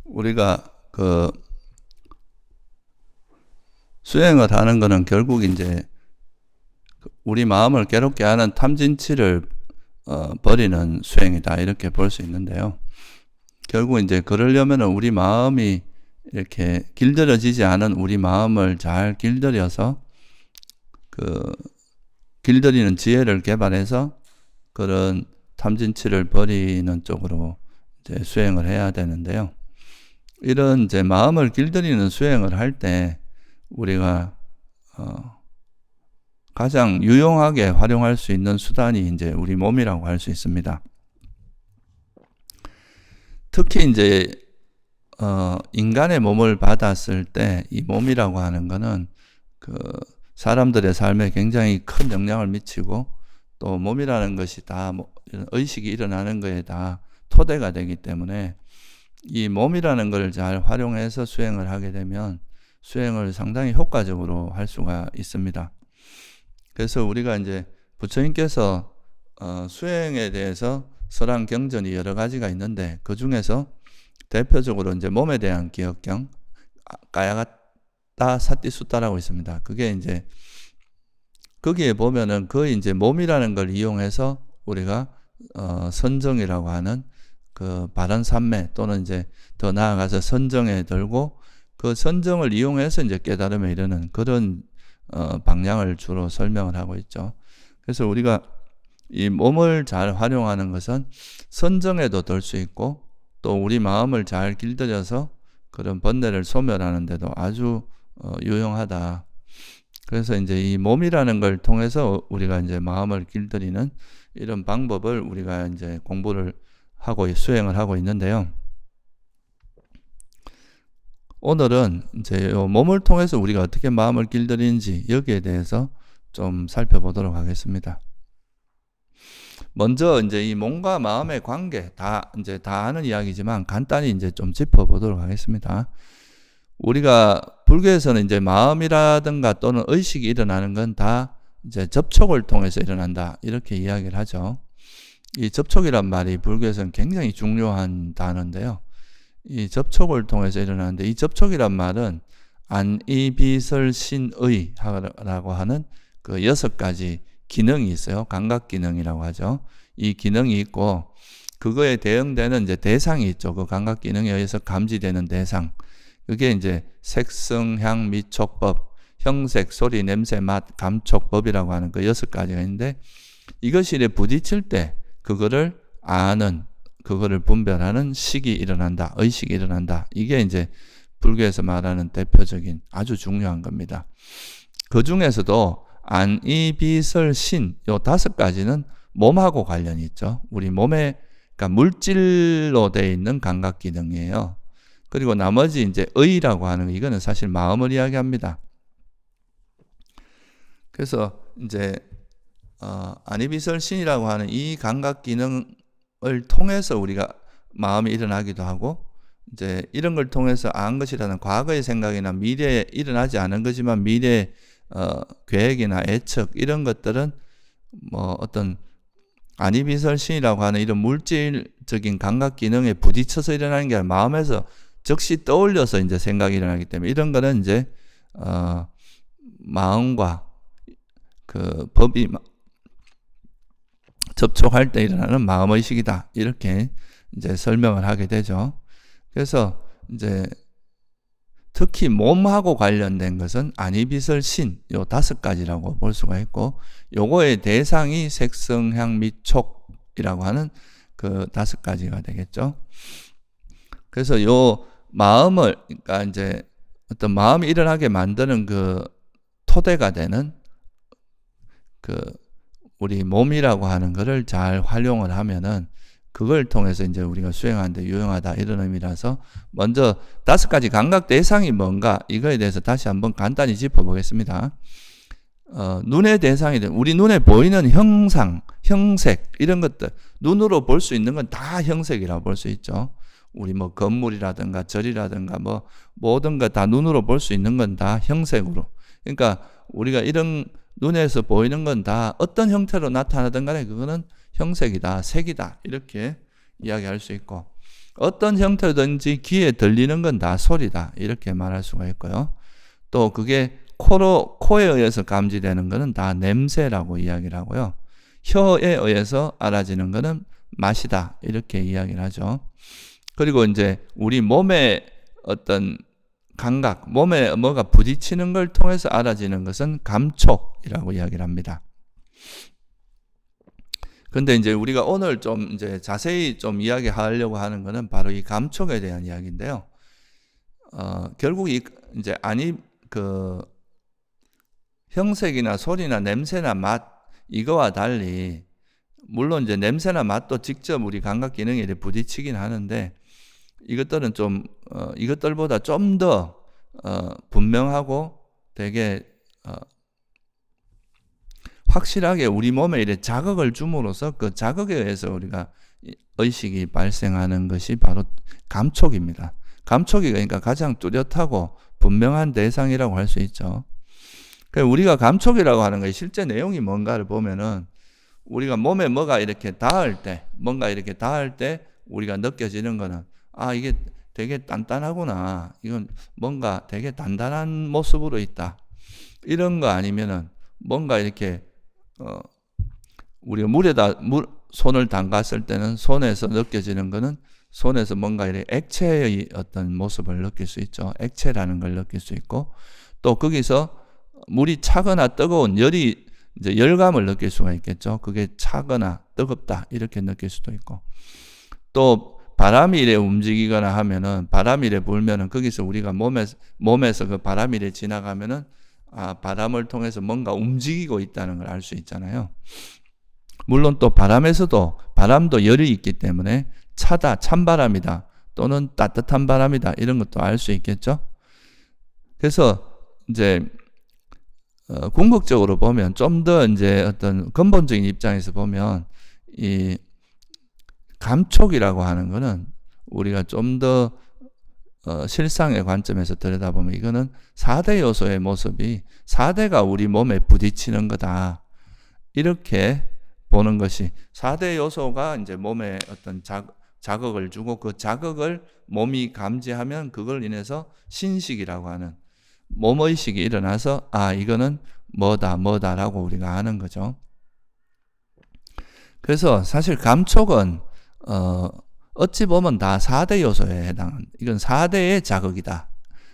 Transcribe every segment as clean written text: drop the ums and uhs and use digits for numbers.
우리가 수행을 하는 거는 결국 이제 우리 마음을 괴롭게 하는 탐진치를 버리는 수행이다, 이렇게 볼 수 있는데요. 결국 이제 그러려면 우리 마음이 이렇게 길들여지지 않은 우리 마음을 잘 길들여서 길들이는 지혜를 개발해서 그런 탐진치를 버리는 쪽으로 이제 수행을 해야 되는데요. 이런 이제 마음을 길들이는 수행을 할 때 우리가 가장 유용하게 활용할 수 있는 수단이 이제 우리 몸이라고 할 수 있습니다. 특히 이제 인간의 몸을 받았을 때 이 몸이라고 하는 거는 사람들의 삶에 굉장히 큰 영향을 미치고, 또 몸이라는 것이 다 의식이 일어나는 거에 다 토대가 되기 때문에 이 몸이라는 걸 잘 활용해서 수행을 하게 되면 수행을 상당히 효과적으로 할 수가 있습니다. 그래서 우리가 이제 부처님께서 수행에 대해서 설한 경전이 여러 가지가 있는데, 그 중에서 대표적으로 이제 몸에 대한 기억경, 까야가따 사띠수따라고 있습니다. 그게 이제 거기에 보면은 그 이제 몸이라는 걸 이용해서 우리가 선정이라고 하는 그 바른 삼매, 또는 이제 더 나아가서 선정에 들고 그 선정을 이용해서 이제 깨달음에 이르는 그런 방향을 주로 설명을 하고 있죠. 그래서 우리가 이 몸을 잘 활용하는 것은 선정에도 들 수 있고, 또 우리 마음을 잘 길들여서 그런 번뇌를 소멸하는 데도 아주 유용하다. 그래서 이제 이 몸이라는 걸 통해서 우리가 이제 마음을 길들이는 이런 방법을 우리가 이제 공부를 하고 수행을 하고 있는데요. 오늘은 이제 몸을 통해서 우리가 어떻게 마음을 길들이는지 여기에 대해서 좀 살펴보도록 하겠습니다. 먼저 이제 이 몸과 마음의 관계 다 아는 이야기지만 간단히 이제 좀 짚어보도록 하겠습니다. 우리가 불교에서는 이제 마음이라든가 또는 의식이 일어나는 건 다 이제 접촉을 통해서 일어난다, 이렇게 이야기를 하죠. 이 접촉이란 말이 불교에서는 굉장히 중요한 단어인데요. 이 접촉을 통해서 일어나는데, 이 접촉이란 말은 안이비설신의라고 하는 그 6가지 기능이 있어요. 감각 기능이라고 하죠. 이 기능이 있고, 그거에 대응되는 이제 대상이 있죠. 그 감각 기능에 의해서 감지되는 대상. 그게 이제 색성, 향, 미, 촉법, 형색, 소리, 냄새, 맛, 감촉법이라고 하는 그 6가지가 있는데, 이것이 부딪힐 때 그거를 아는, 그거를 분별하는 식이 일어난다, 의식이 일어난다. 이게 이제 불교에서 말하는 대표적인 아주 중요한 겁니다. 그 중에서도 안, 이, 비, 설, 신, 요 5가지는 몸하고 관련이 있죠. 우리 몸에, 그러니까 물질로 되어 있는 감각 기능이에요. 그리고 나머지 이제 의라고 하는 이거는 사실 마음을 이야기합니다. 그래서 이제 안이비설신이라고 하는 이 감각 기능을 통해서 우리가 마음이 일어나기도 하고, 이제 이런 걸 통해서 안 것이라는 과거의 생각이나 미래에 일어나지 않은 거지만 미래의 계획이나 예측, 이런 것들은 뭐 어떤 안이비설신이라고 하는 이런 물질적인 감각 기능에 부딪혀서 일어나는 게 아니라 마음에서 즉시 떠올려서 이제 생각이 일어나기 때문에, 이런 거는 이제 마음과 그 법이 접촉할 때 일어나는 마음의식이다, 이렇게 이제 설명을 하게 되죠. 그래서 이제 특히 몸하고 관련된 것은 안이비설신, 요 5가지라고 볼 수가 있고, 요거의 대상이 색성, 향, 미, 촉이라고 하는 그 5가지가 되겠죠. 그래서 요 마음을, 그러니까 이제 어떤 마음이 일어나게 만드는 그 토대가 되는 그 우리 몸이라고 하는 거를 잘 활용을 하면은 그걸 통해서 이제 우리가 수행하는데 유용하다, 이런 의미라서 먼저 5가지 감각 대상이 뭔가, 이거에 대해서 다시 한번 간단히 짚어보겠습니다. 눈의 대상이 우리 눈에 보이는 형상, 형색, 이런 것들, 눈으로 볼 수 있는 건 다 형색이라고 볼 수 있죠. 우리 뭐 건물이라든가 절이라든가 뭐 모든 것 다 눈으로 볼 수 있는 건 다 형색으로. 그러니까 우리가 이런 눈에서 보이는 건 다 어떤 형태로 나타나든 간에 그거는 형색이다, 색이다, 이렇게 이야기할 수 있고, 어떤 형태든지 귀에 들리는 건 다 소리다. 이렇게 말할 수가 있고요. 또 그게 코에 의해서 감지되는 것은 다 냄새라고 이야기를 하고요. 혀에 의해서 알아지는 것은 맛이다. 이렇게 이야기를 하죠. 그리고 이제 우리 몸의 어떤 감각, 몸에 뭐가 부딪히는 걸 통해서 알아지는 것은 감촉이라고 이야기를 합니다. 근데 이제 우리가 오늘 좀 이제 자세히 좀 이야기하려고 하는 것은 바로 이 감촉에 대한 이야기인데요. 결국 이제 형색이나 소리나 냄새나 맛 이거와 달리 물론 이제 냄새나 맛도 직접 우리 감각 기능에 부딪히긴 하는데 이것들은 좀 이것들보다 좀 더 분명하고 되게 확실하게 우리 몸에 이래 자극을 줌으로써 그 자극에 의해서 우리가 의식이 발생하는 것이 바로 감촉입니다. 감촉이 그러니까 가장 뚜렷하고 분명한 대상이라고 할 수 있죠. 우리가 감촉이라고 하는 것이 실제 내용이 뭔가를 보면은 우리가 몸에 뭔가 이렇게 닿을 때 우리가 느껴지는 거는 이게 되게 단단하구나. 이건 뭔가 되게 단단한 모습으로 있다. 이런 거 아니면은 뭔가 이렇게 우리가 손을 담갔을 때는 손에서 느껴지는 거는 손에서 뭔가 이렇게 액체의 어떤 모습을 느낄 수 있죠. 액체라는 걸 느낄 수 있고 또 거기서 물이 차거나 뜨거운 이제 열감을 느낄 수가 있겠죠. 그게 차거나 뜨겁다 이렇게 느낄 수도 있고 또 바람이 이래 움직이거나 하면은 바람이 이래 불면은 거기서 우리가 몸에서 그 바람이 이래 지나가면은 바람을 통해서 뭔가 움직이고 있다는 걸 알 수 있잖아요. 물론 또 바람도 열이 있기 때문에 차다, 찬바람이다 또는 따뜻한 바람이다 이런 것도 알 수 있겠죠. 그래서 이제 궁극적으로 보면 좀 더 이제 어떤 근본적인 입장에서 보면 이 감촉이라고 하는 거는 우리가 좀 더 실상의 관점에서 들여다보면 이거는 4대 요소의 모습이 4대가 우리 몸에 부딪히는 거다. 이렇게 보는 것이 4대 요소가 이제 몸에 어떤 자극을 주고 그 자극을 몸이 감지하면 그걸 인해서 신식이라고 하는 몸의식이 일어나서 이거는 뭐다라고 우리가 아는 거죠. 그래서 사실 감촉은 어찌 보면 다 4대 요소에 해당한 이건 4대의 자극이다.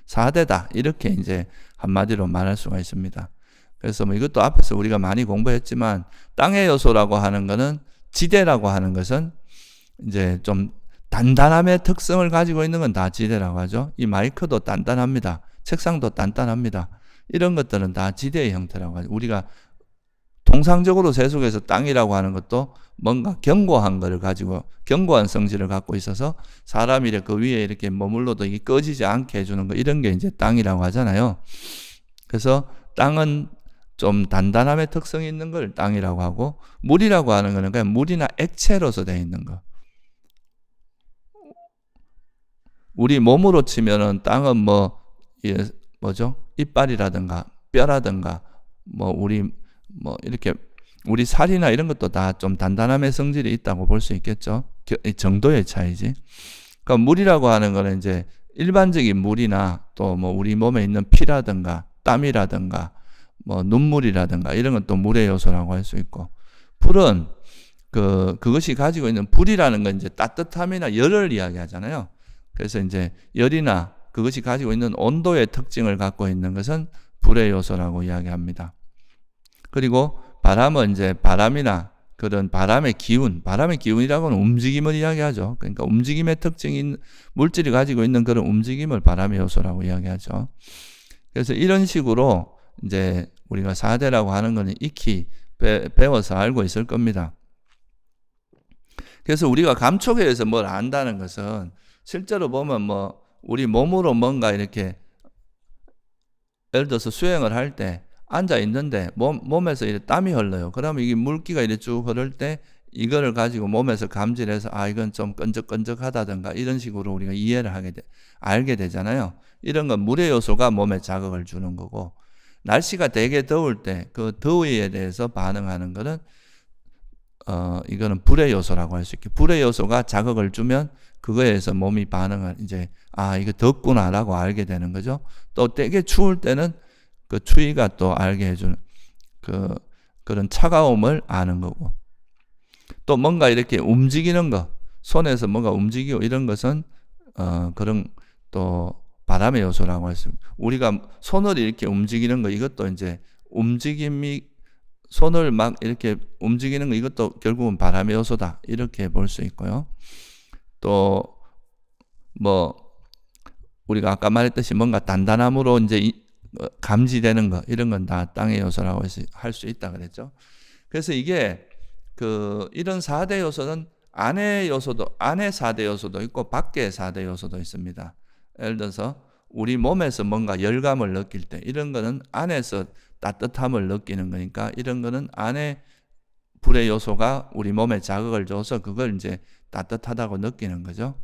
4대다. 이렇게 이제 한마디로 말할 수가 있습니다. 그래서 이것도 앞에서 우리가 많이 공부했지만 땅의 요소라고 하는 것은 지대라고 하는 것은 이제 좀 단단함의 특성을 가지고 있는 건 다 지대라고 하죠. 이 마이크도 단단합니다. 책상도 단단합니다. 이런 것들은 다 지대의 형태라고 하죠. 우리가 통상적으로 세속에서 땅이라고 하는 것도 뭔가 견고한 성질을 갖고 있어서 사람이 그 위에 이렇게 머물러도 이게 꺼지지 않게 해주는 거 이런 게 이제 땅이라고 하잖아요. 그래서 땅은 좀 단단함의 특성이 있는 걸 땅이라고 하고 물이라고 하는 거는 그냥 물이나 액체로서 되어 있는 거. 우리 몸으로 치면은 땅은 이빨이라든가 뼈라든가 이렇게 우리 살이나 이런 것도 다 좀 단단함의 성질이 있다고 볼 수 있겠죠. 정도의 차이지. 그러니까 물이라고 하는 거는 이제 일반적인 물이나 또 우리 몸에 있는 피라든가 땀이라든가 눈물이라든가 이런 건 또 물의 요소라고 할 수 있고 불은 그것이 가지고 있는 불이라는 건 이제 따뜻함이나 열을 이야기하잖아요. 그래서 이제 열이나 그것이 가지고 있는 온도의 특징을 갖고 있는 것은 불의 요소라고 이야기합니다. 그리고 바람은 이제 바람이나 그런 바람의 기운이라고 하는 움직임을 이야기하죠. 그러니까 움직임의 특징인 물질이 가지고 있는 그런 움직임을 바람의 요소라고 이야기하죠. 그래서 이런 식으로 이제 우리가 4대라고 하는 것은 익히 배워서 알고 있을 겁니다. 그래서 우리가 감촉에 의해서 뭘 안다는 것은 실제로 보면 우리 몸으로 뭔가 이렇게 예를 들어서 수행을 할 때 앉아 있는데 몸에서 이렇게 땀이 흘러요. 그러면 이게 물기가 이렇게 쭉 흐를 때 이거를 가지고 몸에서 감지를 해서 이건 좀 끈적끈적하다든가 이런 식으로 우리가 이해를 알게 되잖아요. 이런 건 물의 요소가 몸에 자극을 주는 거고 날씨가 되게 더울 때 그 더위에 대해서 반응하는 거는 이거는 불의 요소라고 할 수 있게, 불의 요소가 자극을 주면 그거에 의해서 몸이 반응을 이제 이거 덥구나라고 알게 되는 거죠. 또 되게 추울 때는 그 추위가 또 알게 해주는 그런 차가움을 아는 거고, 또 뭔가 이렇게 움직이는 거, 손에서 뭔가 움직이고 이런 것은 그런 또 바람의 요소라고 할 수 있습니다. 우리가 손을 이렇게 움직이는 거, 이것도 이제 손을 막 이렇게 움직이는 거, 이것도 결국은 바람의 요소다, 이렇게 볼 수 있고요. 또 뭐 우리가 아까 말했듯이 뭔가 단단함으로 이제 감지되는 거, 이런 건 다 땅의 요소라고 할 수 있다 그랬죠. 그래서 이게 이런 4대 요소는 안의 4대 요소도 있고 밖의 4대 요소도 있습니다. 예를 들어서 우리 몸에서 뭔가 열감을 느낄 때, 이런 거는 안에서 따뜻함을 느끼는 거니까, 이런 거는 안에 불의 요소가 우리 몸에 자극을 줘서 그걸 이제 따뜻하다고 느끼는 거죠.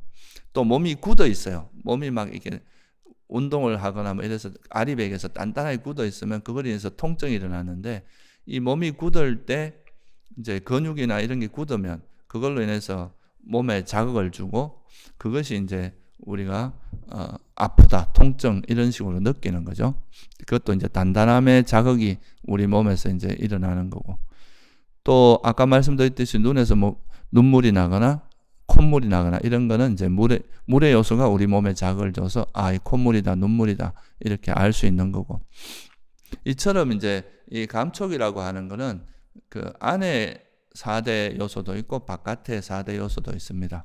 또 몸이 굳어 있어요. 몸이 막 이렇게 운동을 하거나 뭐 이래서 아리백에서 단단하게 굳어 있으면 그걸 인해서 통증이 일어나는데, 이 몸이 굳을 때 이제 근육이나 이런 게 굳으면 그걸로 인해서 몸에 자극을 주고, 그것이 이제 우리가 아프다, 통증, 이런 식으로 느끼는 거죠. 그것도 이제 단단함의 자극이 우리 몸에서 이제 일어나는 거고, 또 아까 말씀드렸듯이 눈에서 뭐 눈물이 나거나 콧물이 나거나 이런 거는 이제 물의 요소가 우리 몸에 자극을 줘서 이 콧물이다, 눈물이다, 이렇게 알 수 있는 거고, 이처럼 이제 이 감촉이라고 하는 거는 그 안에 4대 요소도 있고 바깥에 4대 요소도 있습니다.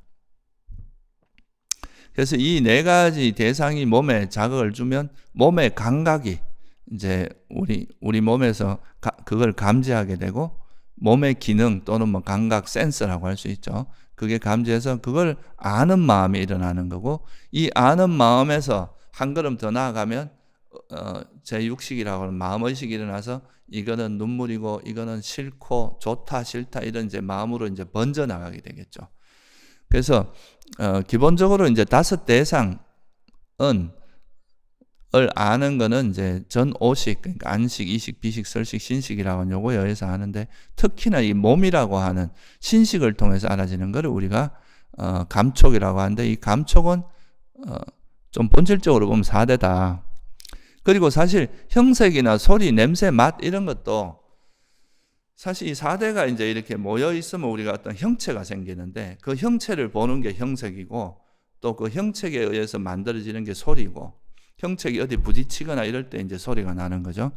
그래서 이 4가지 대상이 몸에 자극을 주면 몸의 감각이 이제 우리 몸에서 그걸 감지하게 되고, 몸의 기능 또는 뭐 감각, 센서라고 할 수 있죠. 그게 감지해서 그걸 아는 마음이 일어나는 거고, 이 아는 마음에서 한 걸음 더 나아가면 제6식이라고 하는 마음의식이 일어나서 이거는 눈물이고 이거는 싫고 좋다 싫다, 이런 이제 마음으로 이제 번져 나가게 되겠죠. 그래서 기본적으로 이제 5 대상을 아는 거는 이제 전 5식, 그러니까 안식, 이식, 비식, 설식, 신식이라고 하는 요거에 의해서 하는데, 특히나 이 몸이라고 하는 신식을 통해서 알아지는 거를 우리가 감촉이라고 하는데, 이 감촉은 좀 본질적으로 보면 4대다. 그리고 사실 형색이나 소리, 냄새, 맛 이런 것도 사실 이 4대가 이제 이렇게 모여 있으면 우리가 어떤 형체가 생기는데, 그 형체를 보는 게 형색이고, 또 그 형체에 의해서 만들어지는 게 소리고, 형체가 어디 부딪히거나 이럴 때 이제 소리가 나는 거죠.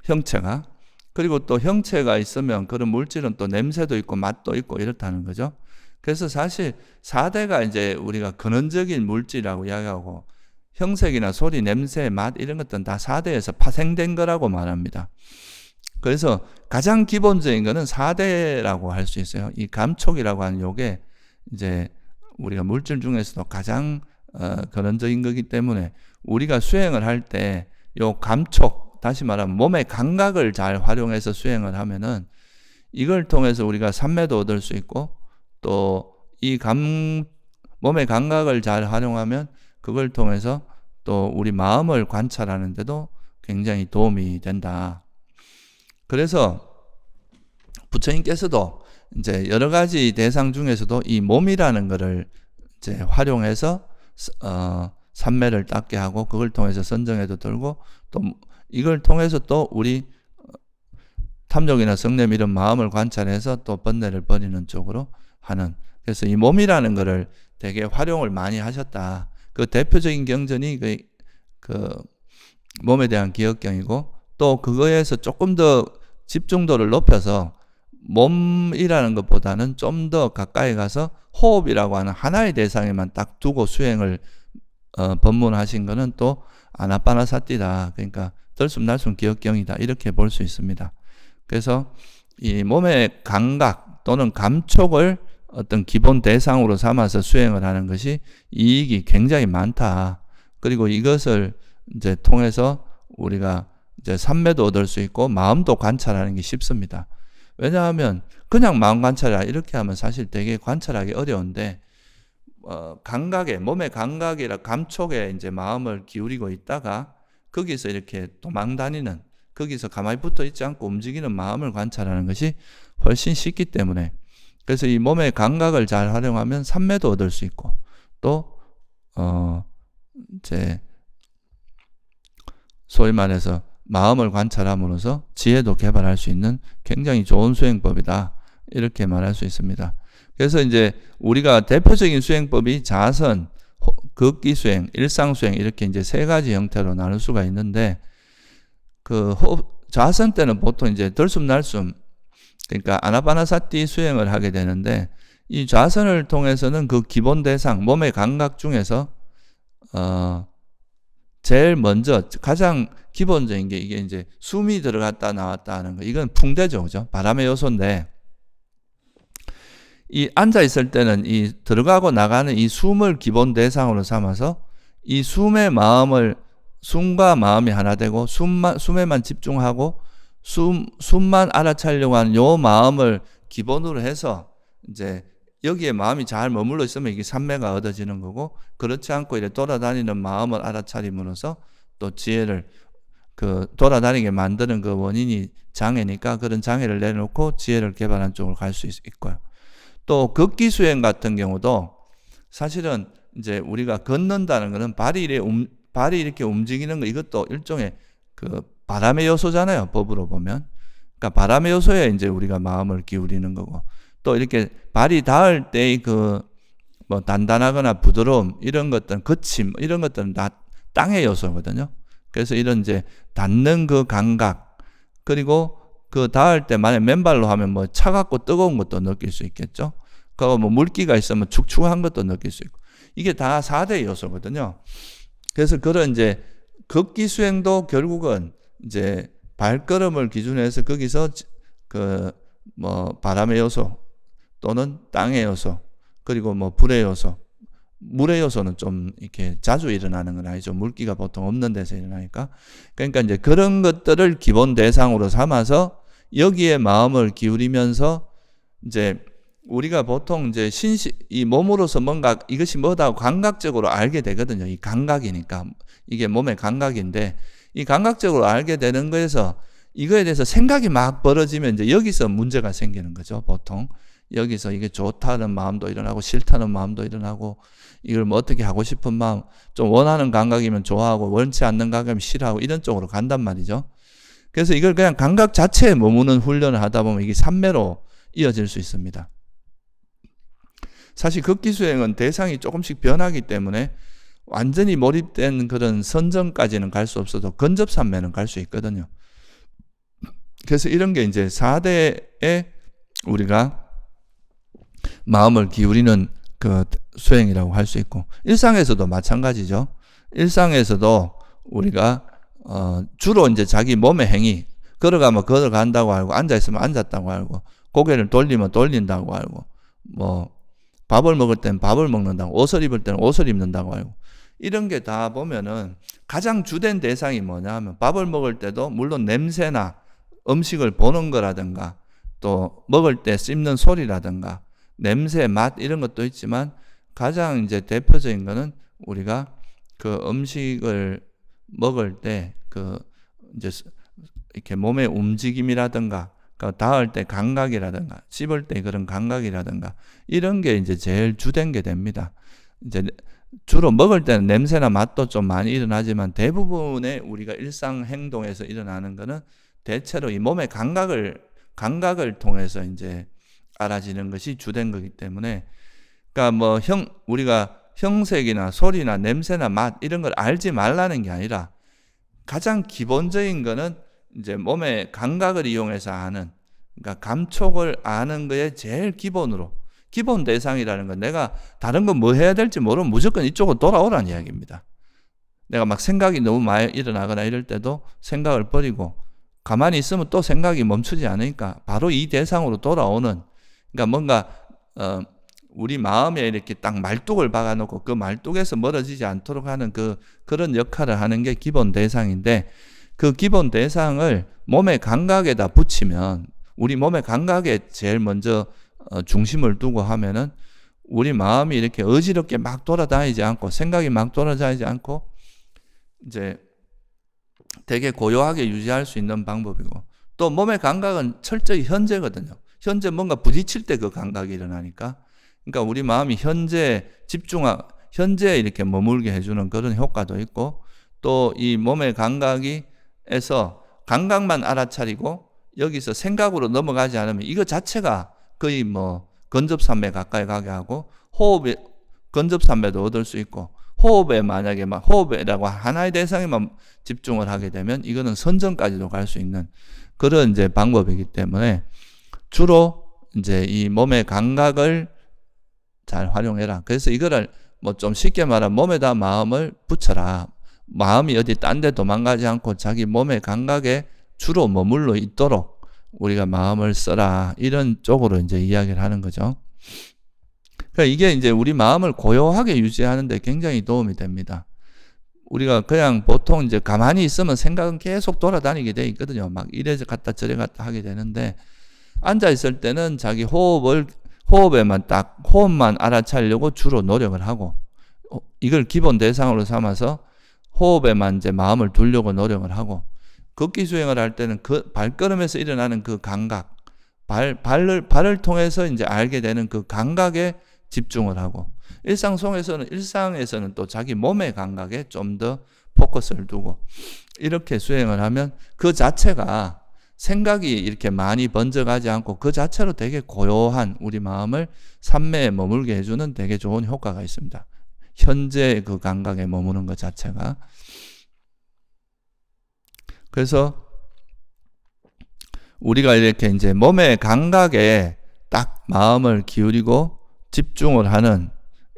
형체가. 그리고 또 형체가 있으면 그런 물질은 또 냄새도 있고 맛도 있고 이렇다는 거죠. 그래서 사실 4대가 이제 우리가 근원적인 물질이라고 이야기하고, 형색이나 소리, 냄새, 맛 이런 것들은 다 4대에서 파생된 거라고 말합니다. 그래서 가장 기본적인 거는 4대라고 할 수 있어요. 이 감촉이라고 하는 요게 이제 우리가 물질 중에서도 가장 근원적인 거기 때문에, 우리가 수행을 할 때 요 감촉, 다시 말하면 몸의 감각을 잘 활용해서 수행을 하면은 이걸 통해서 우리가 삼매도 얻을 수 있고, 또 이 몸의 감각을 잘 활용하면 그걸 통해서 또 우리 마음을 관찰하는 데도 굉장히 도움이 된다. 그래서 부처님께서도 이제 여러 가지 대상 중에서도 이 몸이라는 거를 이제 활용해서 삼매를 닦게 하고, 그걸 통해서 선정에도 들고, 또 이걸 통해서 또 우리 탐욕이나 성냄 이런 마음을 관찰해서 또 번뇌를 버리는 쪽으로 하는, 그래서 이 몸이라는 거를 되게 활용을 많이 하셨다. 그 대표적인 경전이 그 몸에 대한 기억경이고, 또 그거에서 조금 더 집중도를 높여서 몸이라는 것보다는 좀 더 가까이 가서 호흡이라고 하는 하나의 대상에만 딱 두고 수행을 법문하신 거는 또 아나파나사티다. 그러니까 들숨날숨 기억경이다, 이렇게 볼 수 있습니다. 그래서 이 몸의 감각 또는 감촉을 어떤 기본 대상으로 삼아서 수행을 하는 것이 이익이 굉장히 많다. 그리고 이것을 이제 통해서 우리가 이제 삼매도 얻을 수 있고 마음도 관찰하는 게 쉽습니다. 왜냐하면 그냥 마음 관찰이라 이렇게 하면 사실 되게 관찰하기 어려운데, 몸의 감각이라 감촉에 이제 마음을 기울이고 있다가 거기서 이렇게 도망다니는, 거기서 가만히 붙어 있지 않고 움직이는 마음을 관찰하는 것이 훨씬 쉽기 때문에, 그래서 이 몸의 감각을 잘 활용하면 삼매도 얻을 수 있고, 또 이제 소위 말해서 마음을 관찰함으로써 지혜도 개발할 수 있는 굉장히 좋은 수행법이다, 이렇게 말할 수 있습니다. 그래서 이제 우리가 대표적인 수행법이 자선, 극기 수행, 일상 수행, 이렇게 이제 세 가지 형태로 나눌 수가 있는데, 그 자선 때는 보통 이제 들숨날숨, 그러니까 아나파나사티 수행을 하게 되는데, 이 좌선을 통해서는 그 기본 대상, 몸의 감각 중에서 제일 먼저 가장 기본적인 게 이게 이제 숨이 들어갔다 나왔다 하는 거, 이건 풍대죠, 그죠? 바람의 요소인데, 이 앉아 있을 때는 이 들어가고 나가는 이 숨을 기본 대상으로 삼아서 이 숨과 마음이 하나 되고 숨에만 집중하고 숨만 알아차려고 하는 요 마음을 기본으로 해서 이제 여기에 마음이 잘 머물러 있으면 이게 삼매가 얻어지는 거고, 그렇지 않고 이렇게 돌아다니는 마음을 알아차림으로써 또 지혜를 돌아다니게 만드는 그 원인이 장애니까 그런 장애를 내려놓고 지혜를 개발하는 쪽으로 갈 수 있고요. 또 극기 수행 같은 경우도 사실은 이제 우리가 걷는다는 것은 발이 이렇게 움직이는 거, 이것도 일종의 그 바람의 요소잖아요, 법으로 보면. 그러니까 바람의 요소에 이제 우리가 마음을 기울이는 거고, 또 이렇게 발이 닿을 때의 뭐 단단하거나 부드러움, 이런 것들은 거침, 이런 것들은 다 땅의 요소거든요. 그래서 이런 이제 닿는 그 감각, 그리고 그 닿을 때 만약 맨발로 하면 뭐 차갑고 뜨거운 것도 느낄 수 있겠죠. 그리고 뭐 물기가 있으면 축축한 것도 느낄 수 있고, 이게 다 4대 요소거든요. 그래서 그런 이제 극기 수행도 결국은 이제 발걸음을 기준으로 해서 거기서 그 뭐 바람의 요소 또는 땅의 요소, 그리고 뭐 불의 요소, 물의 요소는 좀 이렇게 자주 일어나는 건 아니죠. 물기가 보통 없는 데서 일어나니까. 그러니까 이제 그런 것들을 기본 대상으로 삼아서 여기에 마음을 기울이면서 이제 우리가 보통 이제 이 몸으로서 뭔가 이것이 뭐다 감각적으로 알게 되거든요. 이 감각이니까. 이게 몸의 감각인데, 이 감각적으로 알게 되는 거에서 이거에 대해서 생각이 막 벌어지면 이제 여기서 문제가 생기는 거죠, 보통. 여기서 이게 좋다는 마음도 일어나고 싫다는 마음도 일어나고, 이걸 뭐 어떻게 하고 싶은 마음, 좀 원하는 감각이면 좋아하고 원치 않는 감각이면 싫어하고, 이런 쪽으로 간단 말이죠. 그래서 이걸 그냥 감각 자체에 머무는 훈련을 하다 보면 이게 삼매로 이어질 수 있습니다. 사실 극기 수행은 대상이 조금씩 변하기 때문에 완전히 몰입된 그런 선정까지는 갈 수 없어도 근접삼매는 갈 수 있거든요. 그래서 이런 게 이제 4대에 우리가 마음을 기울이는 그 수행이라고 할 수 있고, 일상에서도 마찬가지죠. 일상에서도 우리가 주로 이제 자기 몸의 행위, 걸어가면 걸어간다고 알고, 앉아있으면 앉았다고 알고, 고개를 돌리면 돌린다고 알고, 뭐 밥을 먹을 때는 밥을 먹는다고, 옷을 입을 때는 옷을 입는다고 알고, 이런 게 다 보면은 가장 주된 대상이 뭐냐 하면, 밥을 먹을 때도 물론 냄새나 음식을 보는 거라든가, 또 먹을 때 씹는 소리라든가, 냄새, 맛, 이런 것도 있지만 가장 이제 대표적인 거는 우리가 그 음식을 먹을 때 그 이제 이렇게 몸의 움직임이라든가, 그 닿을 때 감각이라든가, 씹을 때 그런 감각이라든가, 이런 게 이제 제일 주된 게 됩니다. 이제 주로 먹을 때는 냄새나 맛도 좀 많이 일어나지만 대부분의 우리가 일상 행동에서 일어나는 거는 대체로 이 몸의 감각을 통해서 이제 알아지는 것이 주된 거기 때문에, 그러니까 뭐 우리가 형색이나 소리나 냄새나 맛 이런 걸 알지 말라는 게 아니라, 가장 기본적인 거는 이제 몸의 감각을 이용해서 아는, 그러니까 감촉을 아는 거에 제일 기본 대상이라는 건, 내가 다른 건 뭐 해야 될지 모르면 무조건 이쪽으로 돌아오라는 이야기입니다. 내가 막 생각이 너무 많이 일어나거나 이럴 때도 생각을 버리고 가만히 있으면 또 생각이 멈추지 않으니까 바로 이 대상으로 돌아오는, 그러니까 뭔가 우리 마음에 이렇게 딱 말뚝을 박아놓고 그 말뚝에서 멀어지지 않도록 하는 그런 역할을 하는 게 기본 대상인데, 그 기본 대상을 몸의 감각에다 붙이면, 우리 몸의 감각에 제일 먼저 중심을 두고 하면은 우리 마음이 이렇게 어지럽게 막 돌아다니지 않고, 생각이 막 돌아다니지 않고 이제 되게 고요하게 유지할 수 있는 방법이고, 또 몸의 감각은 철저히 현재거든요. 현재 뭔가 부딪힐 때 그 감각이 일어나니까. 그러니까 우리 마음이 현재에 이렇게 머물게 해주는 그런 효과도 있고, 또 이 몸의 감각에서 감각만 알아차리고 여기서 생각으로 넘어가지 않으면 이거 자체가 거의 건접산매 가까이 가게 하고, 호흡에 건접산매도 얻을 수 있고, 호흡에 만약에 호흡이라고 하나의 대상에만 집중을 하게 되면 이거는 선정까지도 갈 수 있는 그런 이제 방법이기 때문에, 주로 이제 이 몸의 감각을 잘 활용해라. 그래서 이거를 좀 쉽게 말하면 몸에다 마음을 붙여라. 마음이 어디 딴 데 도망가지 않고 자기 몸의 감각에 주로 머물러 있도록 우리가 마음을 써라. 이런 쪽으로 이제 이야기를 하는 거죠. 그러니까 이게 이제 우리 마음을 고요하게 유지하는 데 굉장히 도움이 됩니다. 우리가 그냥 보통 이제 가만히 있으면 생각은 계속 돌아다니게 돼 있거든요. 막 이래 갔다 저래 갔다 하게 되는데, 앉아 있을 때는 자기 호흡만 알아차리려고 주로 노력을 하고, 이걸 기본 대상으로 삼아서 호흡에만 이제 마음을 두려고 노력을 하고, 걷기 수행을 할 때는 그 발걸음에서 일어나는 그 감각, 발을 통해서 이제 알게 되는 그 감각에 집중을 하고, 일상에서는 또 자기 몸의 감각에 좀 더 포커스를 두고, 이렇게 수행을 하면 그 자체가 생각이 이렇게 많이 번져가지 않고 그 자체로 되게 고요한 우리 마음을 산매에 머물게 해주는 되게 좋은 효과가 있습니다. 현재 그 감각에 머무는 것 자체가. 그래서 우리가 이렇게 이제 몸의 감각에 딱 마음을 기울이고 집중을 하는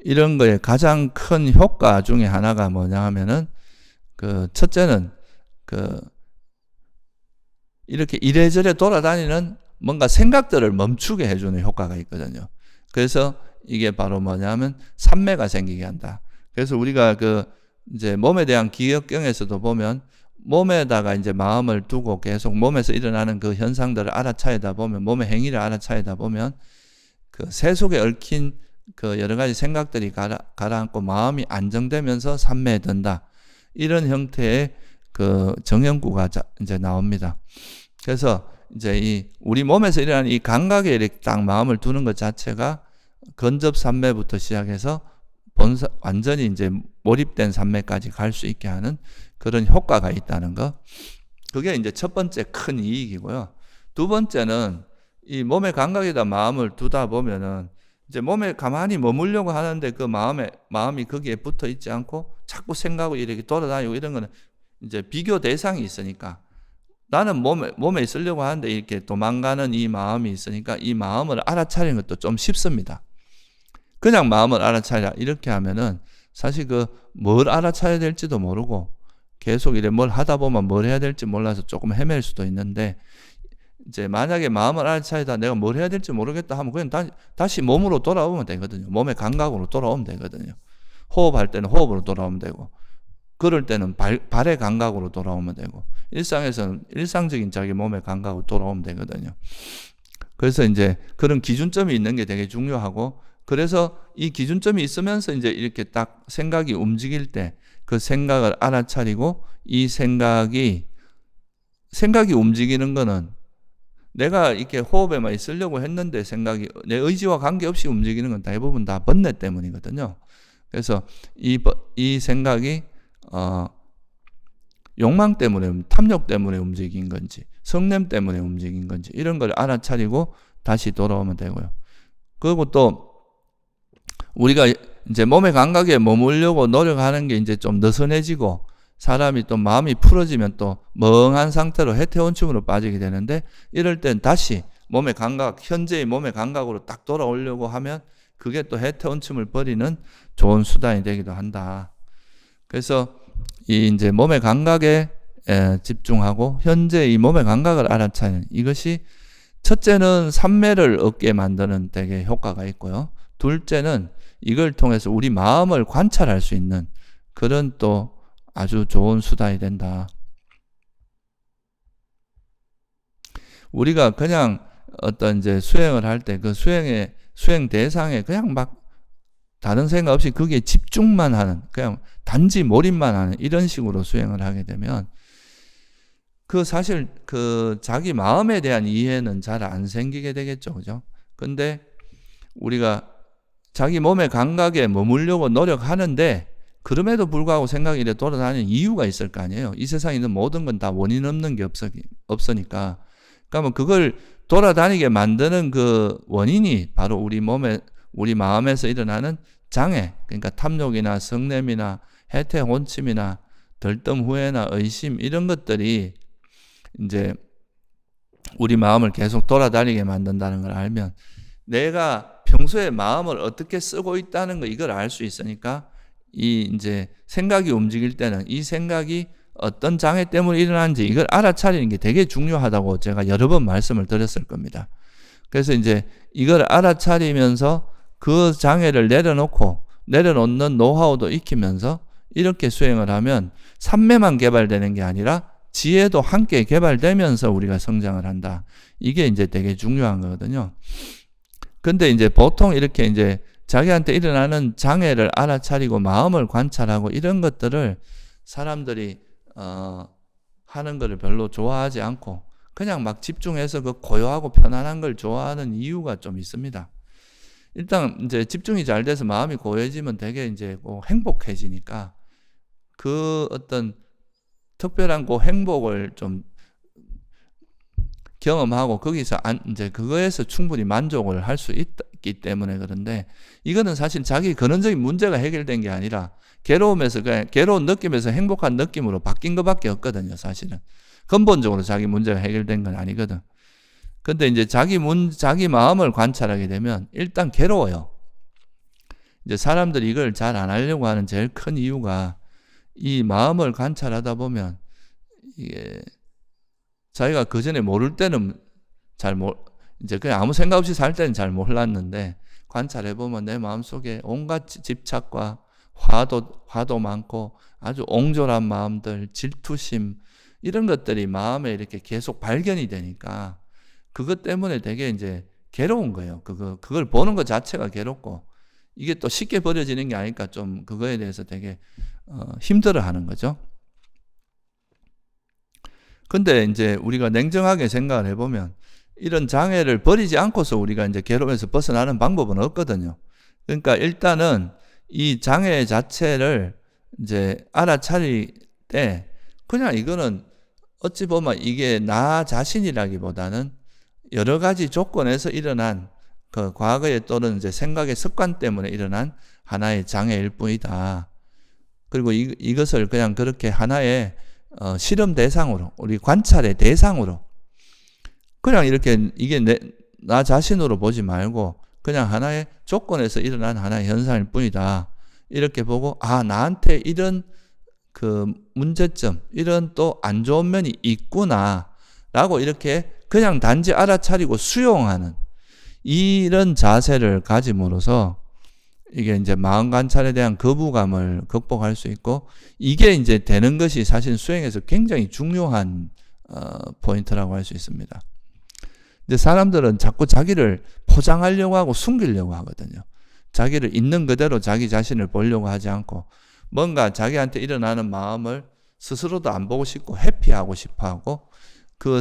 이런 거에 가장 큰 효과 중에 하나가 뭐냐 하면은, 첫째는 이렇게 이래저래 돌아다니는 뭔가 생각들을 멈추게 해주는 효과가 있거든요. 그래서 이게 바로 뭐냐면 산매가 생기게 한다. 그래서 우리가 이제 몸에 대한 기억경에서도 보면, 몸에다가 이제 마음을 두고 계속 몸에서 일어나는 그 현상들을 알아차리다 보면, 몸의 행위를 알아차리다 보면 새 속에 얽힌 여러 가지 생각들이 가라앉고 마음이 안정되면서 산매에 든다. 이런 형태의 정형구가 이제 나옵니다. 그래서 이제 우리 몸에서 일어나는 이 감각에 이렇게 딱 마음을 두는 것 자체가 건접산매부터 시작해서 완전히 이제 몰입된 산매까지 갈 수 있게 하는 그런 효과가 있다는 거. 그게 이제 첫 번째 큰 이익이고요. 두 번째는 이 몸의 감각에다 마음을 두다 보면은 이제 몸에 가만히 머물려고 하는데 그 마음이 거기에 붙어 있지 않고 자꾸 생각하고 이렇게 돌아다니고 이런 거는 이제 비교 대상이 있으니까, 나는 몸에 있으려고 하는데 이렇게 도망가는 이 마음이 있으니까 이 마음을 알아차리는 것도 좀 쉽습니다. 그냥 마음을 알아차리라 이렇게 하면은 사실 뭘 알아차려야 될지도 모르고 계속 이래 뭘 하다 보면 뭘 해야 될지 몰라서 조금 헤맬 수도 있는데, 이제 만약에 마음을 알아차리다 내가 뭘 해야 될지 모르겠다 하면 그냥 다시 몸으로 돌아오면 되거든요. 몸의 감각으로 돌아오면 되거든요. 호흡할 때는 호흡으로 돌아오면 되고, 걸을 때는 발의 감각으로 돌아오면 되고, 일상에서는 일상적인 자기 몸의 감각으로 돌아오면 되거든요. 그래서 이제 그런 기준점이 있는 게 되게 중요하고, 그래서 이 기준점이 있으면서 이제 이렇게 딱 생각이 움직일 때 그 생각을 알아차리고, 이 생각이 움직이는 거는 내가 이렇게 호흡에만 있으려고 했는데 생각이 내 의지와 관계없이 움직이는 건 대부분 다 번뇌 때문이거든요. 그래서 이 생각이 욕망 때문에, 탐욕 때문에 움직인 건지 성냄 때문에 움직인 건지 이런 걸 알아차리고 다시 돌아오면 되고요. 그리고 또 우리가 이제 몸의 감각에 머물려고 노력하는 게 이제 좀 느슨해지고 사람이 또 마음이 풀어지면 또 멍한 상태로 해태원춤으로 빠지게 되는데, 이럴 땐 다시 몸의 감각, 현재의 몸의 감각으로 딱 돌아오려고 하면 그게 또 해태원춤을 버리는 좋은 수단이 되기도 한다. 그래서 이 이제 몸의 감각에 집중하고 현재 이 몸의 감각을 알아차리는 이것이, 첫째는 산매를 얻게 만드는 되게 효과가 있고요. 둘째는 이걸 통해서 우리 마음을 관찰할 수 있는 그런 또 아주 좋은 수단이 된다. 우리가 그냥 어떤 이제 수행을 할 때 그 수행 대상에 그냥 막 다른 생각 없이 거기에 집중만 하는, 그냥 단지 몰입만 하는 이런 식으로 수행을 하게 되면 사실 자기 마음에 대한 이해는 잘 안 생기게 되겠죠. 그죠? 근데 우리가 자기 몸의 감각에 머물려고 노력하는데 그럼에도 불구하고 생각이 이래 돌아다니는 이유가 있을 거 아니에요. 이 세상에 있는 모든 건 다 원인 없는 게 없으니까. 그러면 그걸 돌아다니게 만드는 그 원인이 바로 우리 마음에서 일어나는 장애, 그러니까 탐욕이나 성냄이나 해태 혼침이나 덜뜸 후회나 의심 이런 것들이 이제 우리 마음을 계속 돌아다니게 만든다는 걸 알면 내가 평소에 마음을 어떻게 쓰고 있다는 거 이걸 알 수 있으니까 이제 생각이 움직일 때는 이 생각이 어떤 장애 때문에 일어나는지 이걸 알아차리는 게 되게 중요하다고 제가 여러 번 말씀을 드렸을 겁니다. 그래서 이제 이걸 알아차리면서 그 장애를 내려놓는 노하우도 익히면서 이렇게 수행을 하면 삼매만 개발되는 게 아니라 지혜도 함께 개발되면서 우리가 성장을 한다. 이게 이제 되게 중요한 거거든요. 근데 이제 보통 이렇게 이제 자기한테 일어나는 장애를 알아차리고 마음을 관찰하고 이런 것들을 사람들이 하는 거를 별로 좋아하지 않고 그냥 막 집중해서 그 고요하고 편안한 걸 좋아하는 이유가 좀 있습니다. 일단 이제 집중이 잘 돼서 마음이 고요해지면 되게 이제 행복해지니까 그 어떤 특별한 그 행복을 좀 경험하고 거기서 이제 그거에서 충분히 만족을 할 수 있기 때문에 그런데 이거는 사실 자기 근원적인 문제가 해결된 게 아니라 괴로움에서 그냥 괴로운 느낌에서 행복한 느낌으로 바뀐 것밖에 없거든요. 사실은 근본적으로 자기 문제가 해결된 건 아니거든. 근데 이제 자기 마음을 관찰하게 되면 일단 괴로워요. 이제 사람들이 이걸 잘 안 하려고 하는 제일 큰 이유가 이 마음을 관찰하다 보면 이게 자기가 그 전에 모를 때는 이제 그냥 아무 생각 없이 살 때는 잘 몰랐는데 관찰해 보면 내 마음속에 온갖 집착과 화도 많고 아주 옹졸한 마음들, 질투심 이런 것들이 마음에 이렇게 계속 발견이 되니까 그것 때문에 되게 이제 괴로운 거예요. 그걸 보는 것 자체가 괴롭고 이게 또 쉽게 버려지는 게 아니까 좀 그거에 대해서 되게 힘들어 하는 거죠. 근데 이제 우리가 냉정하게 생각을 해보면 이런 장애를 버리지 않고서 우리가 이제 괴로움에서 벗어나는 방법은 없거든요. 그러니까 일단은 이 장애 자체를 이제 알아차릴 때 그냥 이거는 어찌 보면 이게 나 자신이라기보다는 여러 가지 조건에서 일어난 그 과거에 또는 이제 생각의 습관 때문에 일어난 하나의 장애일 뿐이다. 그리고 이것을 그냥 그렇게 하나의 실험 대상으로, 우리 관찰의 대상으로, 그냥 이렇게 이게 나 자신으로 보지 말고 그냥 하나의 조건에서 일어난 하나의 현상일 뿐이다. 이렇게 보고, 나한테 이런 그 문제점, 이런 또 안 좋은 면이 있구나. 라고 이렇게 그냥 단지 알아차리고 수용하는 이런 자세를 가짐으로써 이게 이제 마음 관찰에 대한 거부감을 극복할 수 있고 이게 이제 되는 것이 사실 수행에서 굉장히 중요한 포인트라고 할 수 있습니다. 근데 사람들은 자꾸 자기를 포장하려고 하고 숨기려고 하거든요. 자기를 있는 그대로 자기 자신을 보려고 하지 않고 뭔가 자기한테 일어나는 마음을 스스로도 안 보고 싶고 회피하고 싶어 하고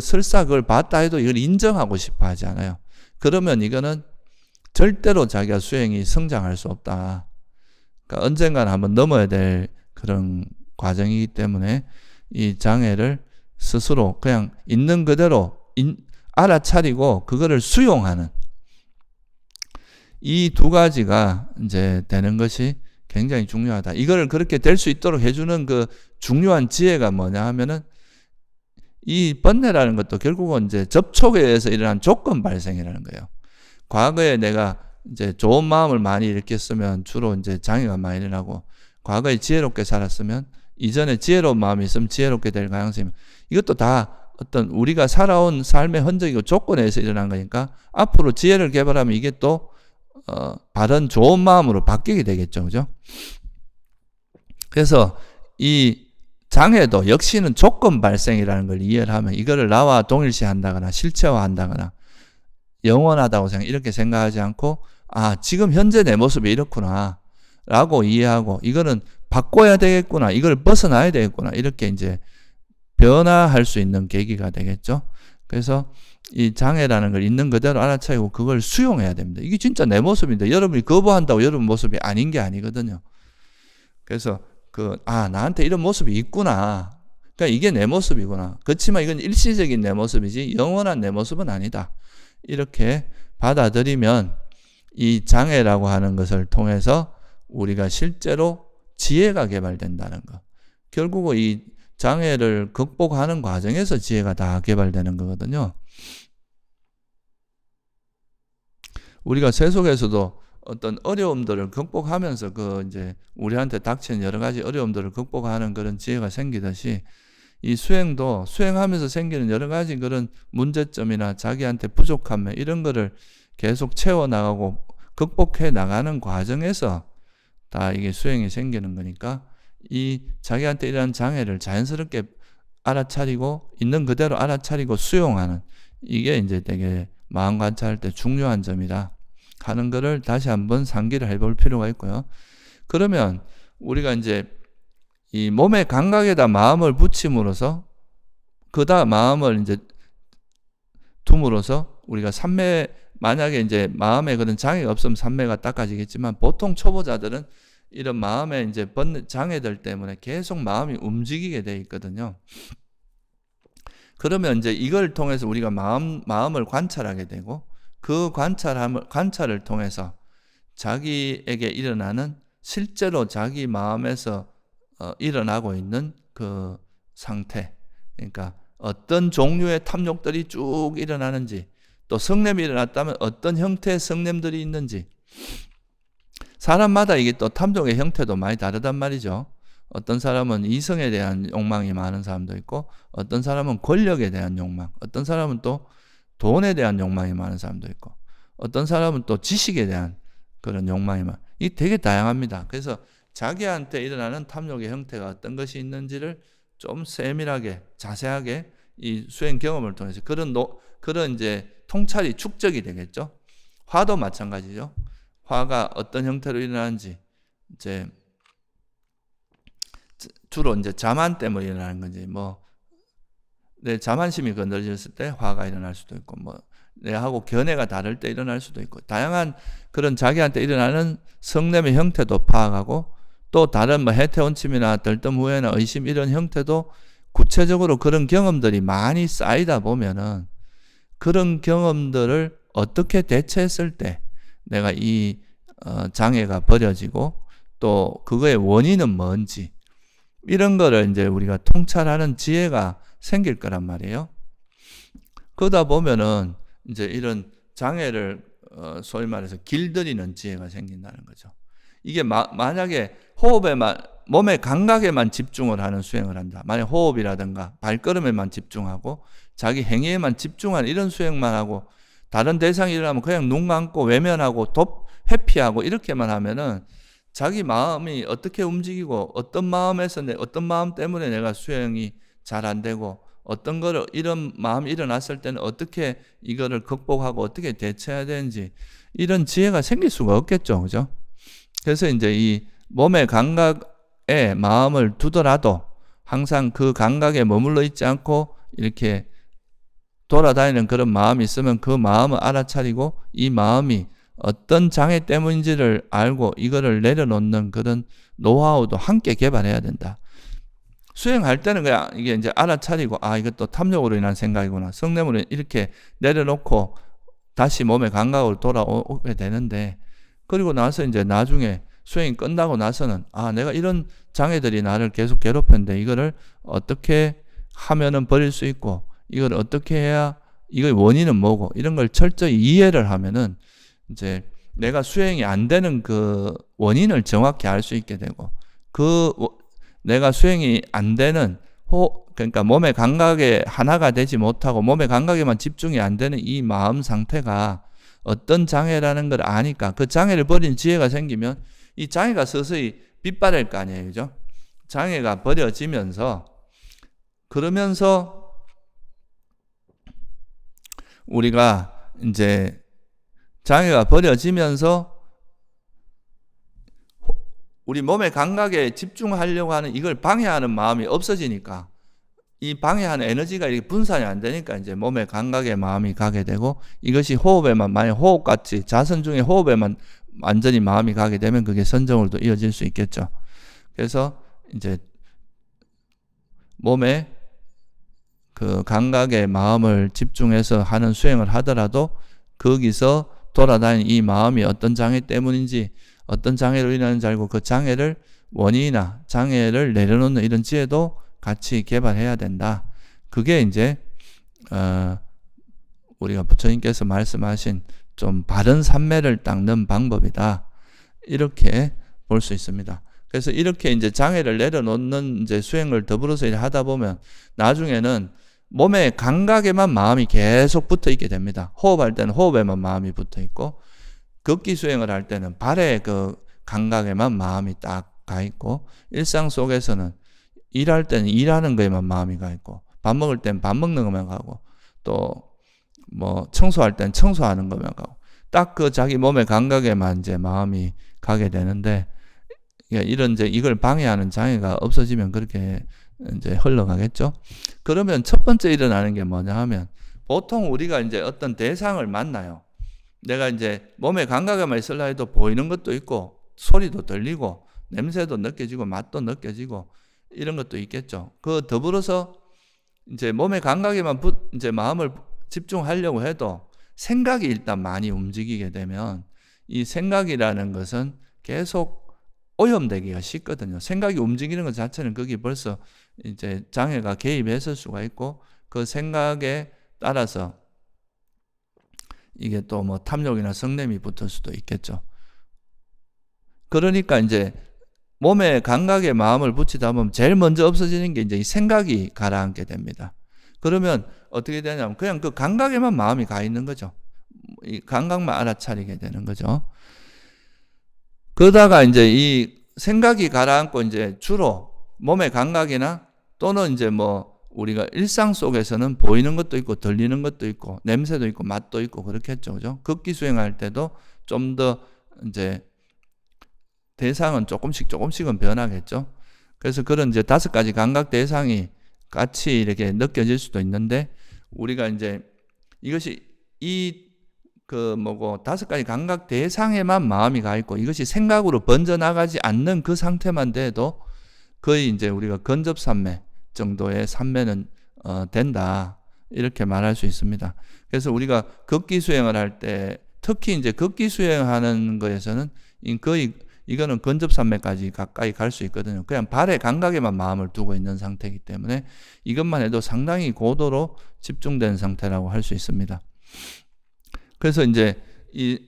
설사 그걸 봤다 해도 이걸 인정하고 싶어 하지 않아요. 그러면 이거는 절대로 자기가 수행이 성장할 수 없다. 그러니까 언젠가는 한번 넘어야 될 그런 과정이기 때문에 이 장애를 스스로 그냥 있는 그대로 알아차리고 그거를 수용하는 이 두 가지가 이제 되는 것이 굉장히 중요하다. 이걸 그렇게 될 수 있도록 해주는 그 중요한 지혜가 뭐냐 하면은 이 번뇌라는 것도 결국은 이제 접촉에 의해서 일어난 조건 발생이라는 거예요. 과거에 내가 이제 좋은 마음을 많이 일으켰으면 주로 이제 장애가 많이 일어나고 과거에 지혜롭게 살았으면 이전에 지혜로운 마음이 있으면 지혜롭게 될 가능성이 이것도 다 어떤 우리가 살아온 삶의 흔적이고 조건에 의해서 일어난 거니까 앞으로 지혜를 개발하면 이게 또 바른 좋은 마음으로 바뀌게 되겠죠. 그죠? 그래서 이 장애도 역시는 조건 발생이라는 걸 이해를 하면 이거를 나와 동일시한다거나 실체화한다거나 영원하다고 이렇게 생각하지 않고 지금 현재 내 모습이 이렇구나 라고 이해하고 이거는 바꿔야 되겠구나 이걸 벗어나야 되겠구나 이렇게 이제 변화할 수 있는 계기가 되겠죠. 그래서 이 장애라는 걸 있는 그대로 알아차리고 그걸 수용해야 됩니다. 이게 진짜 내 모습인데 여러분이 거부한다고 여러분 모습이 아닌 게 아니거든요. 그래서 나한테 이런 모습이 있구나. 그러니까 이게 내 모습이구나. 그렇지만 이건 일시적인 내 모습이지 영원한 내 모습은 아니다. 이렇게 받아들이면 이 장애라고 하는 것을 통해서 우리가 실제로 지혜가 개발된다는 것. 결국은 이 장애를 극복하는 과정에서 지혜가 다 개발되는 거거든요. 우리가 세속에서도 어떤 어려움들을 극복하면서 이제 우리한테 닥치는 여러 가지 어려움들을 극복하는 그런 지혜가 생기듯이 이 수행도 수행하면서 생기는 여러 가지 그런 문제점이나 자기한테 부족함 이런 거를 계속 채워나가고 극복해 나가는 과정에서 다 이게 수행이 생기는 거니까 이 자기한테 이러한 장애를 자연스럽게 알아차리고 있는 그대로 알아차리고 수용하는 이게 이제 되게 마음 관찰할 때 중요한 점이다 하는 거를 다시 한번 상기를 해볼 필요가 있고요. 그러면 우리가 이제 이 몸의 감각에다 마음을 붙임으로써 그다 마음을 이제 둠으로써 우리가 삼매 만약에 이제 마음에 그런 장애가 없으면 삼매가 닦아지겠지만 보통 초보자들은 이런 마음에 이제 장애들 때문에 계속 마음이 움직이게 돼 있거든요. 그러면 이제 이걸 통해서 우리가 마음을 관찰하게 되고 그 관찰을 통해서 자기에게 일어나는 실제로 자기 마음에서 일어나고 있는 그 상태, 그러니까 어떤 종류의 탐욕들이 쭉 일어나는지, 또 성냄이 일어났다면 어떤 형태의 성냄들이 있는지, 사람마다 이게 또 탐욕의 형태도 많이 다르단 말이죠. 어떤 사람은 이성에 대한 욕망이 많은 사람도 있고, 어떤 사람은 권력에 대한 욕망, 어떤 사람은 또 돈에 대한 욕망이 많은 사람도 있고, 어떤 사람은 또 지식에 대한 그런 욕망이 많아요. 이게 되게 다양합니다. 그래서 자기한테 일어나는 탐욕의 형태가 어떤 것이 있는지를 좀 세밀하게, 자세하게 이 수행 경험을 통해서 그런 이제 통찰이 축적이 되겠죠. 화도 마찬가지죠. 화가 어떤 형태로 일어나는지, 이제 주로 이제 자만 때문에 일어나는 건지, 내 자만심이 건드려졌을 때 화가 일어날 수도 있고, 내하고 견해가 다를 때 일어날 수도 있고, 다양한 그런 자기한테 일어나는 성냄의 형태도 파악하고, 또 다른 해태원침이나 들뜸후회나 의심 이런 형태도 구체적으로 그런 경험들이 많이 쌓이다 보면은 그런 경험들을 어떻게 대처했을 때 내가 이 장애가 버려지고 또 그거의 원인은 뭔지 이런 거를 이제 우리가 통찰하는 지혜가 생길 거란 말이에요. 그러다 보면은 이제 이런 장애를 소위 말해서 길들이는 지혜가 생긴다는 거죠. 이게 만약에 몸의 감각에만 집중을 하는 수행을 한다. 만약 호흡이라든가 발걸음에만 집중하고 자기 행위에만 집중하는 이런 수행만 하고 다른 대상이 일어나면 그냥 눈 감고 외면하고 회피하고 이렇게만 하면은 자기 마음이 어떻게 움직이고 어떤 마음 때문에 내가 수행이 잘 안 되고 어떤 거를 이런 마음이 일어났을 때는 어떻게 이거를 극복하고 어떻게 대처해야 되는지 이런 지혜가 생길 수가 없겠죠. 그죠? 그래서 이제 이 몸의 감각에 마음을 두더라도 항상 그 감각에 머물러 있지 않고 이렇게 돌아다니는 그런 마음이 있으면 그 마음을 알아차리고 이 마음이 어떤 장애 때문인지를 알고 이거를 내려놓는 그런 노하우도 함께 개발해야 된다. 수행할 때는 그냥 이게 이제 알아차리고 이것도 탐욕으로 인한 생각이구나. 성냄으로 이렇게 내려놓고 다시 몸의 감각으로 돌아오게 되는데 그리고 나서 이제 나중에 수행이 끝나고 나서는 내가 이런 장애들이 나를 계속 괴롭혔는데 이거를 어떻게 하면은 버릴 수 있고 이걸 어떻게 해야 이거의 원인은 뭐고 이런 걸 철저히 이해를 하면은 이제 내가 수행이 안 되는 그 원인을 정확히 알 수 있게 되고 내가 수행이 안 되는 그러니까 몸의 감각에 하나가 되지 못하고 몸의 감각에만 집중이 안 되는 이 마음 상태가 어떤 장애라는 걸 아니까 그 장애를 버린 지혜가 생기면 이 장애가 서서히 빛바랄 거 아니에요. 그죠? 장애가 버려지면서 그러면서 우리가 이제 장애가 버려지면서 우리 몸의 감각에 집중하려고 하는 이걸 방해하는 마음이 없어지니까 이 방해하는 에너지가 이렇게 분산이 안 되니까 이제 몸의 감각에 마음이 가게 되고, 이것이 호흡에만, 만약 호흡같이 자선 중에 호흡에만 완전히 마음이 가게 되면 그게 선정으로도 이어질 수 있겠죠. 그래서 이제 몸에 그 감각에 마음을 집중해서 하는 수행을 하더라도 거기서 돌아다니는 이 마음이 어떤 장애 때문인지, 어떤 장애로 인하는지 알고 그 장애를, 원인이나 장애를 내려놓는 이런 지혜도 같이 개발해야 된다. 그게 이제 우리가 부처님께서 말씀하신 좀 바른 삼매를 닦는 방법이다. 이렇게 볼 수 있습니다. 그래서 이렇게 이제 장애를 내려놓는 이제 수행을 더불어서 하다 보면 나중에는 몸의 감각에만 마음이 계속 붙어 있게 됩니다. 호흡할 때는 호흡에만 마음이 붙어 있고, 걷기 수행을 할 때는 발의 그 감각에만 마음이 딱 가 있고, 일상 속에서는 일할 때는 일하는 거에만 마음이 가 있고, 밥 먹을 때는 밥 먹는 것만 가고, 또 뭐 청소할 때는 청소하는 것만 가고, 딱 그 자기 몸의 감각에만 이제 마음이 가게 되는데, 이런 이제 이걸 방해하는 장애가 없어지면 그렇게 이제 흘러가겠죠. 그러면 첫 번째 일어나는 게 뭐냐 하면, 보통 우리가 이제 어떤 대상을 만나요. 내가 이제 몸의 감각에만 있으려 해도 보이는 것도 있고, 소리도 들리고, 냄새도 느껴지고, 맛도 느껴지고, 이런 것도 있겠죠. 그 더불어서 이제 몸의 감각에만 이제 마음을 집중하려고 해도 생각이 일단 많이 움직이게 되면 이 생각이라는 것은 계속 오염되기가 쉽거든요. 생각이 움직이는 것 자체는 거기 벌써 이제 장애가 개입했을 수가 있고, 그 생각에 따라서 이게 또 뭐 탐욕이나 성냄이 붙을 수도 있겠죠. 그러니까 이제 몸의 감각에 마음을 붙이다 보면 제일 먼저 없어지는 게 이제 이 생각이 가라앉게 됩니다. 그러면 어떻게 되냐면 그냥 그 감각에만 마음이 가 있는 거죠. 이 감각만 알아차리게 되는 거죠. 그러다가 이제 이 생각이 가라앉고 이제 주로 몸의 감각이나 또는 이제 뭐 우리가 일상 속에서는 보이는 것도 있고 들리는 것도 있고 냄새도 있고 맛도 있고 그렇겠죠. 그죠? 걷기 수행할 때도 좀 더 이제 대상은 조금씩은 변하겠죠. 그래서 그런 이제 5가지 감각 대상이 같이 이렇게 느껴질 수도 있는데, 우리가 이제 이것이 그 5가지 감각 대상에만 마음이 가 있고 이것이 생각으로 번져나가지 않는 그 상태만 돼도 거의 이제 우리가 근접삼매 정도의 삼매는 된다. 이렇게 말할 수 있습니다. 그래서 우리가 걷기 수행을 할 때 특히 이제 걷기 수행하는 거에서는 거의 이거는 근접삼매까지 가까이 갈 수 있거든요. 그냥 발의 감각에만 마음을 두고 있는 상태이기 때문에 이것만 해도 상당히 고도로 집중된 상태라고 할 수 있습니다. 그래서 이제 이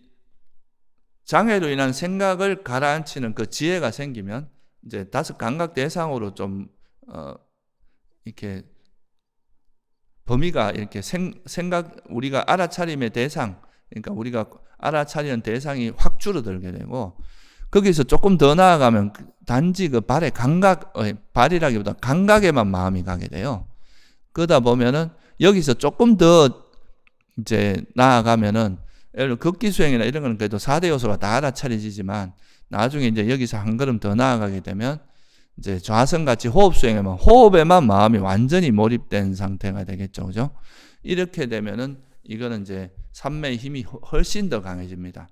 장애로 인한 생각을 가라앉히는 그 지혜가 생기면 이제 5감각 대상으로 좀 이렇게 범위가 이렇게 생각 우리가 알아차림의 대상, 그러니까 우리가 알아차리는 대상이 확 줄어들게 되고, 거기서 조금 더 나아가면 단지 그 발의 감각, 발이라기보다 감각에만 마음이 가게 돼요. 그러다 보면은 여기서 조금 더 이제 나아가면은 예를 들어 걷기 수행이나 이런 거는 그래도 4대 요소가 다 알아차려지지만 나중에 이제 여기서 한 걸음 더 나아가게 되면 이제 좌선같이 호흡 수행에만, 호흡에만 마음이 완전히 몰입된 상태가 되겠죠. 그죠? 이렇게 되면은 이거는 이제 삼매의 힘이 훨씬 더 강해집니다.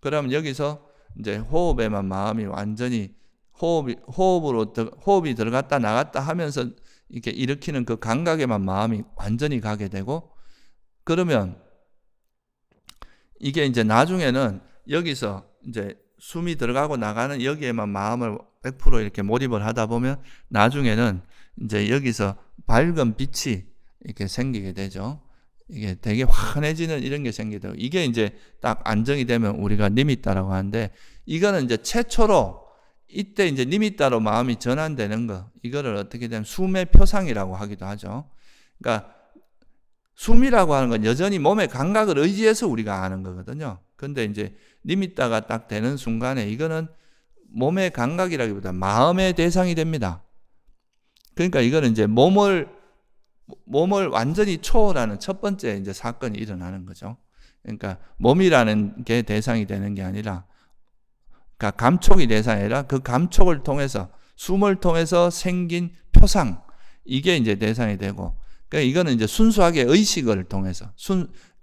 그러면 여기서 이제 호흡에만 마음이 완전히 호흡이 들어갔다 나갔다 하면서 이렇게 일으키는 그 감각에만 마음이 완전히 가게 되고, 그러면 이게 이제 나중에는 여기서 이제 숨이 들어가고 나가는 여기에만 마음을 100% 이렇게 몰입을 하다 보면 나중에는 이제 여기서 밝은 빛이 이렇게 생기게 되죠. 이게 되게 환해지는 이런 게 생기게 되고, 이게 이제 딱 안정이 되면 우리가 니미따라고 하는데, 이거는 이제 최초로 이때 이제 니미따로 마음이 전환되는 거, 이거를 어떻게 되면 숨의 표상이라고 하기도 하죠. 그러니까 숨이라고 하는 건 여전히 몸의 감각을 의지해서 우리가 아는 거거든요. 근데 이제 니미따가 딱 되는 순간에 이거는 몸의 감각이라기보다 마음의 대상이 됩니다. 그러니까 이거는 이제 몸을 완전히 초월하는 첫 번째 이제 사건이 일어나는 거죠. 그러니까 몸이라는 게 대상이 되는 게 아니라, 그러니까 감촉이 대상이 아니라 그 감촉을 통해서, 숨을 통해서 생긴 표상, 이게 이제 대상이 되고, 그러니까 이거는 이제 순수하게 의식을 통해서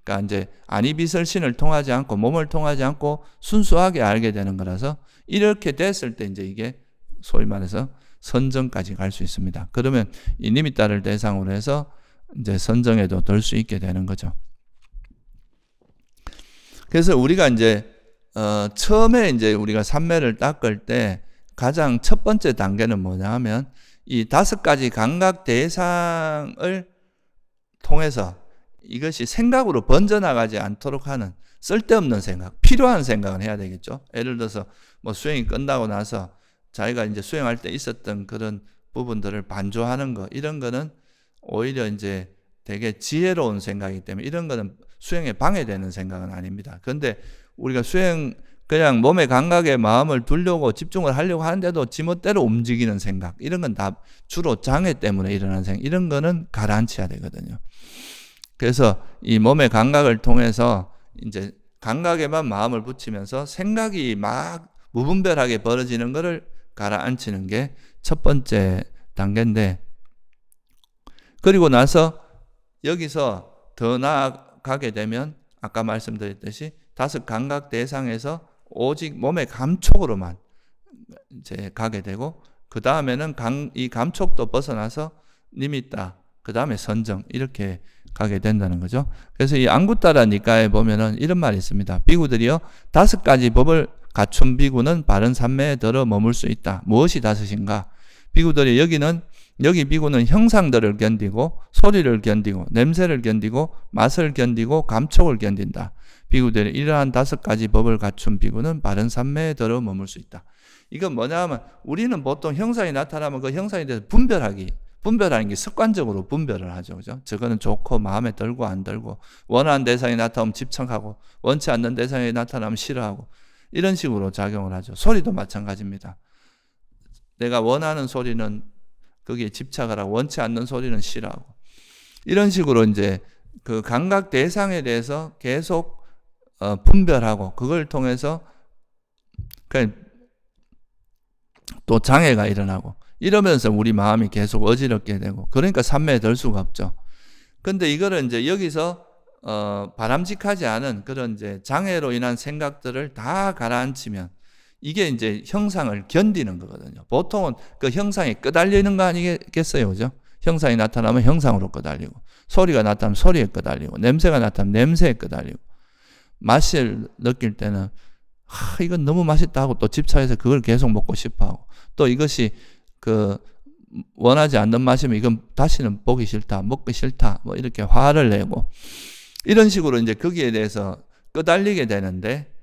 그러니까 이제 안이비설신을 통하지 않고 몸을 통하지 않고 순수하게 알게 되는 거라서 이렇게 됐을 때 이제 이게 소위 말해서 선정까지 갈 수 있습니다. 그러면 이 니미따를 대상으로 해서 이제 선정에도 들 수 있게 되는 거죠. 그래서 우리가 이제 처음에 이제 우리가 삼매를 닦을 때 가장 첫 번째 단계는 뭐냐 하면 이 5가지 감각 대상을 통해서 이것이 생각으로 번져나가지 않도록 하는 쓸데없는 생각, 필요한 생각을 해야 되겠죠. 예를 들어서 뭐 수행이 끝나고 나서 자기가 이제 수행할 때 있었던 그런 부분들을 반조하는 거, 이런 거는 오히려 이제 되게 지혜로운 생각이기 때문에 이런 거는 수행에 방해되는 생각은 아닙니다. 그런데 우리가 수행 그냥 몸의 감각에 마음을 두려고 집중을 하려고 하는데도 지멋대로 움직이는 생각, 이런 건 다 주로 장애 때문에 일어나는 생각, 이런 거는 가라앉혀야 되거든요. 그래서 이 몸의 감각을 통해서 이제 감각에만 마음을 붙이면서 생각이 막 무분별하게 벌어지는 거를 가라앉히는 게 첫 번째 단계인데, 그리고 나서 여기서 더 나아가게 되면 아까 말씀드렸듯이 5 감각 대상에서 오직 몸의 감촉으로만 이제 가게 되고, 그 다음에는 이 감촉도 벗어나서 니미따, 그 다음에 선정, 이렇게 가게 된다는 거죠. 그래서 이 앙구따라 니까에 보면은 이런 말이 있습니다. 비구들이요, 5가지 법을 갖춘 비구는 바른 삼매에 들어 머물 수 있다. 무엇이 5인가? 비구들이 여기 비구는 형상들을 견디고 소리를 견디고 냄새를 견디고 맛을 견디고 감촉을 견딘다. 비구들이 이러한 5가지 법을 갖춘 비구는 바른 삼매에 들어 머물 수 있다. 이건 뭐냐 하면 우리는 보통 형상이 나타나면 그 형상에 대해서 분별하는 게 습관적으로 분별을 하죠. 그죠? 저거는 좋고 마음에 들고 안 들고, 원하는 대상이 나타나면 집착하고 원치 않는 대상이 나타나면 싫어하고, 이런 식으로 작용을 하죠. 소리도 마찬가지입니다. 내가 원하는 소리는 거기에 집착을 하고 원치 않는 소리는 싫어하고, 이런 식으로 이제 그 감각 대상에 대해서 계속 분별하고 그걸 통해서 또 장애가 일어나고, 이러면서 우리 마음이 계속 어지럽게 되고, 그러니까 삼매에 들 수가 없죠. 근데 이거를 이제 여기서 바람직하지 않은 그런 이제 장애로 인한 생각들을 다 가라앉히면 이게 이제 형상을 견디는 거거든요. 보통은 그 형상에 끄달리는 거 아니겠어요, 그죠? 형상이 나타나면 형상으로 끄달리고, 소리가 나타나면 소리에 끄달리고, 냄새가 나타나면 냄새에 끄달리고, 맛을 느낄 때는 이건 너무 맛있다 하고 또 집착해서 그걸 계속 먹고 싶어하고, 또 이것이 원하지 않는 맛이면 이건 다시는 보기 싫다, 먹기 싫다, 뭐 이렇게 화를 내고, 이런 식으로 이제 거기에 대해서 끄달리게 되는데,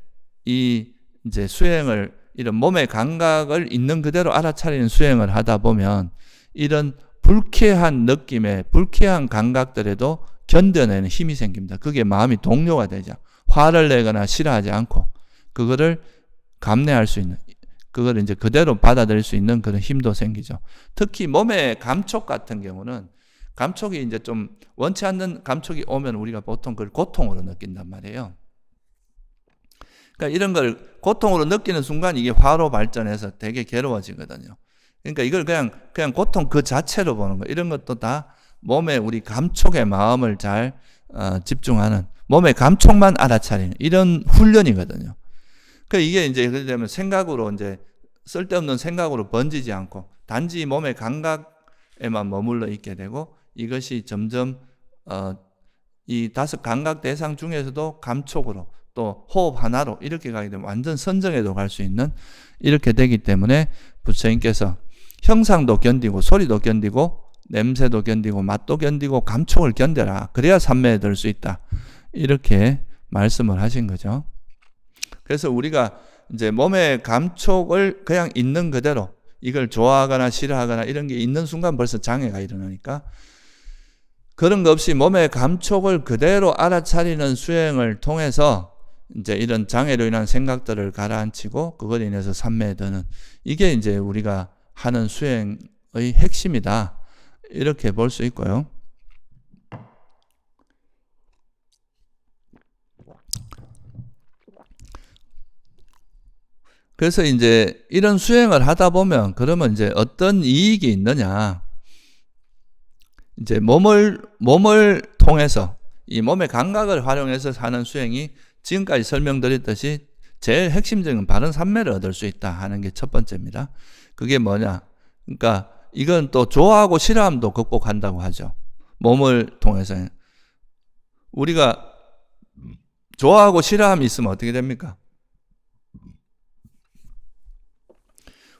이 이제 수행을, 이런 몸의 감각을 있는 그대로 알아차리는 수행을 하다 보면 이런 불쾌한 느낌에, 불쾌한 감각들에도 견뎌내는 힘이 생깁니다. 그게 마음이 동요가 되죠. 화를 내거나 싫어하지 않고 그거를 감내할 수 있는, 그걸 이제 그대로 받아들일 수 있는 그런 힘도 생기죠. 특히 몸의 감촉 같은 경우는, 감촉이 이제 좀 원치 않는 감촉이 오면 우리가 보통 그걸 고통으로 느낀단 말이에요. 그러니까 이런 걸 고통으로 느끼는 순간 이게 화로 발전해서 되게 괴로워지거든요. 그러니까 이걸 그냥 고통 그 자체로 보는 거, 이런 것도 다 몸의 우리 감촉의 마음을 잘 집중하는, 몸의 감촉만 알아차리는 이런 훈련이거든요. 그 이게 이제 그렇게 되면 생각으로 이제 쓸데없는 생각으로 번지지 않고 단지 몸의 감각에만 머물러 있게 되고, 이것이 점점 이 5 감각 대상 중에서도 감촉으로 또 호흡 하나로 이렇게 가게 되면 완전 선정에도 갈 수 있는, 이렇게 되기 때문에 부처님께서 형상도 견디고 소리도 견디고 냄새도 견디고 맛도 견디고 감촉을 견뎌라, 그래야 삼매에 들 수 있다, 이렇게 말씀을 하신 거죠. 그래서 우리가 이제 몸의 감촉을 그냥 있는 그대로, 이걸 좋아하거나 싫어하거나 이런 게 있는 순간 벌써 장애가 일어나니까, 그런 거 없이 몸의 감촉을 그대로 알아차리는 수행을 통해서 이제 이런 장애로 인한 생각들을 가라앉히고 그걸 인해서 삼매에 드는, 이게 이제 우리가 하는 수행의 핵심이다, 이렇게 볼 수 있고요. 그래서 이제 이런 수행을 하다 보면 그러면 이제 어떤 이익이 있느냐, 이제 몸을 통해서 이 몸의 감각을 활용해서 하는 수행이 지금까지 설명드렸듯이 제일 핵심적인 바른 삼매를 얻을 수 있다 하는 게 첫 번째입니다. 그게 뭐냐? 그러니까 이건 또 좋아하고 싫어함도 극복한다고 하죠. 몸을 통해서. 우리가 좋아하고 싫어함이 있으면 어떻게 됩니까?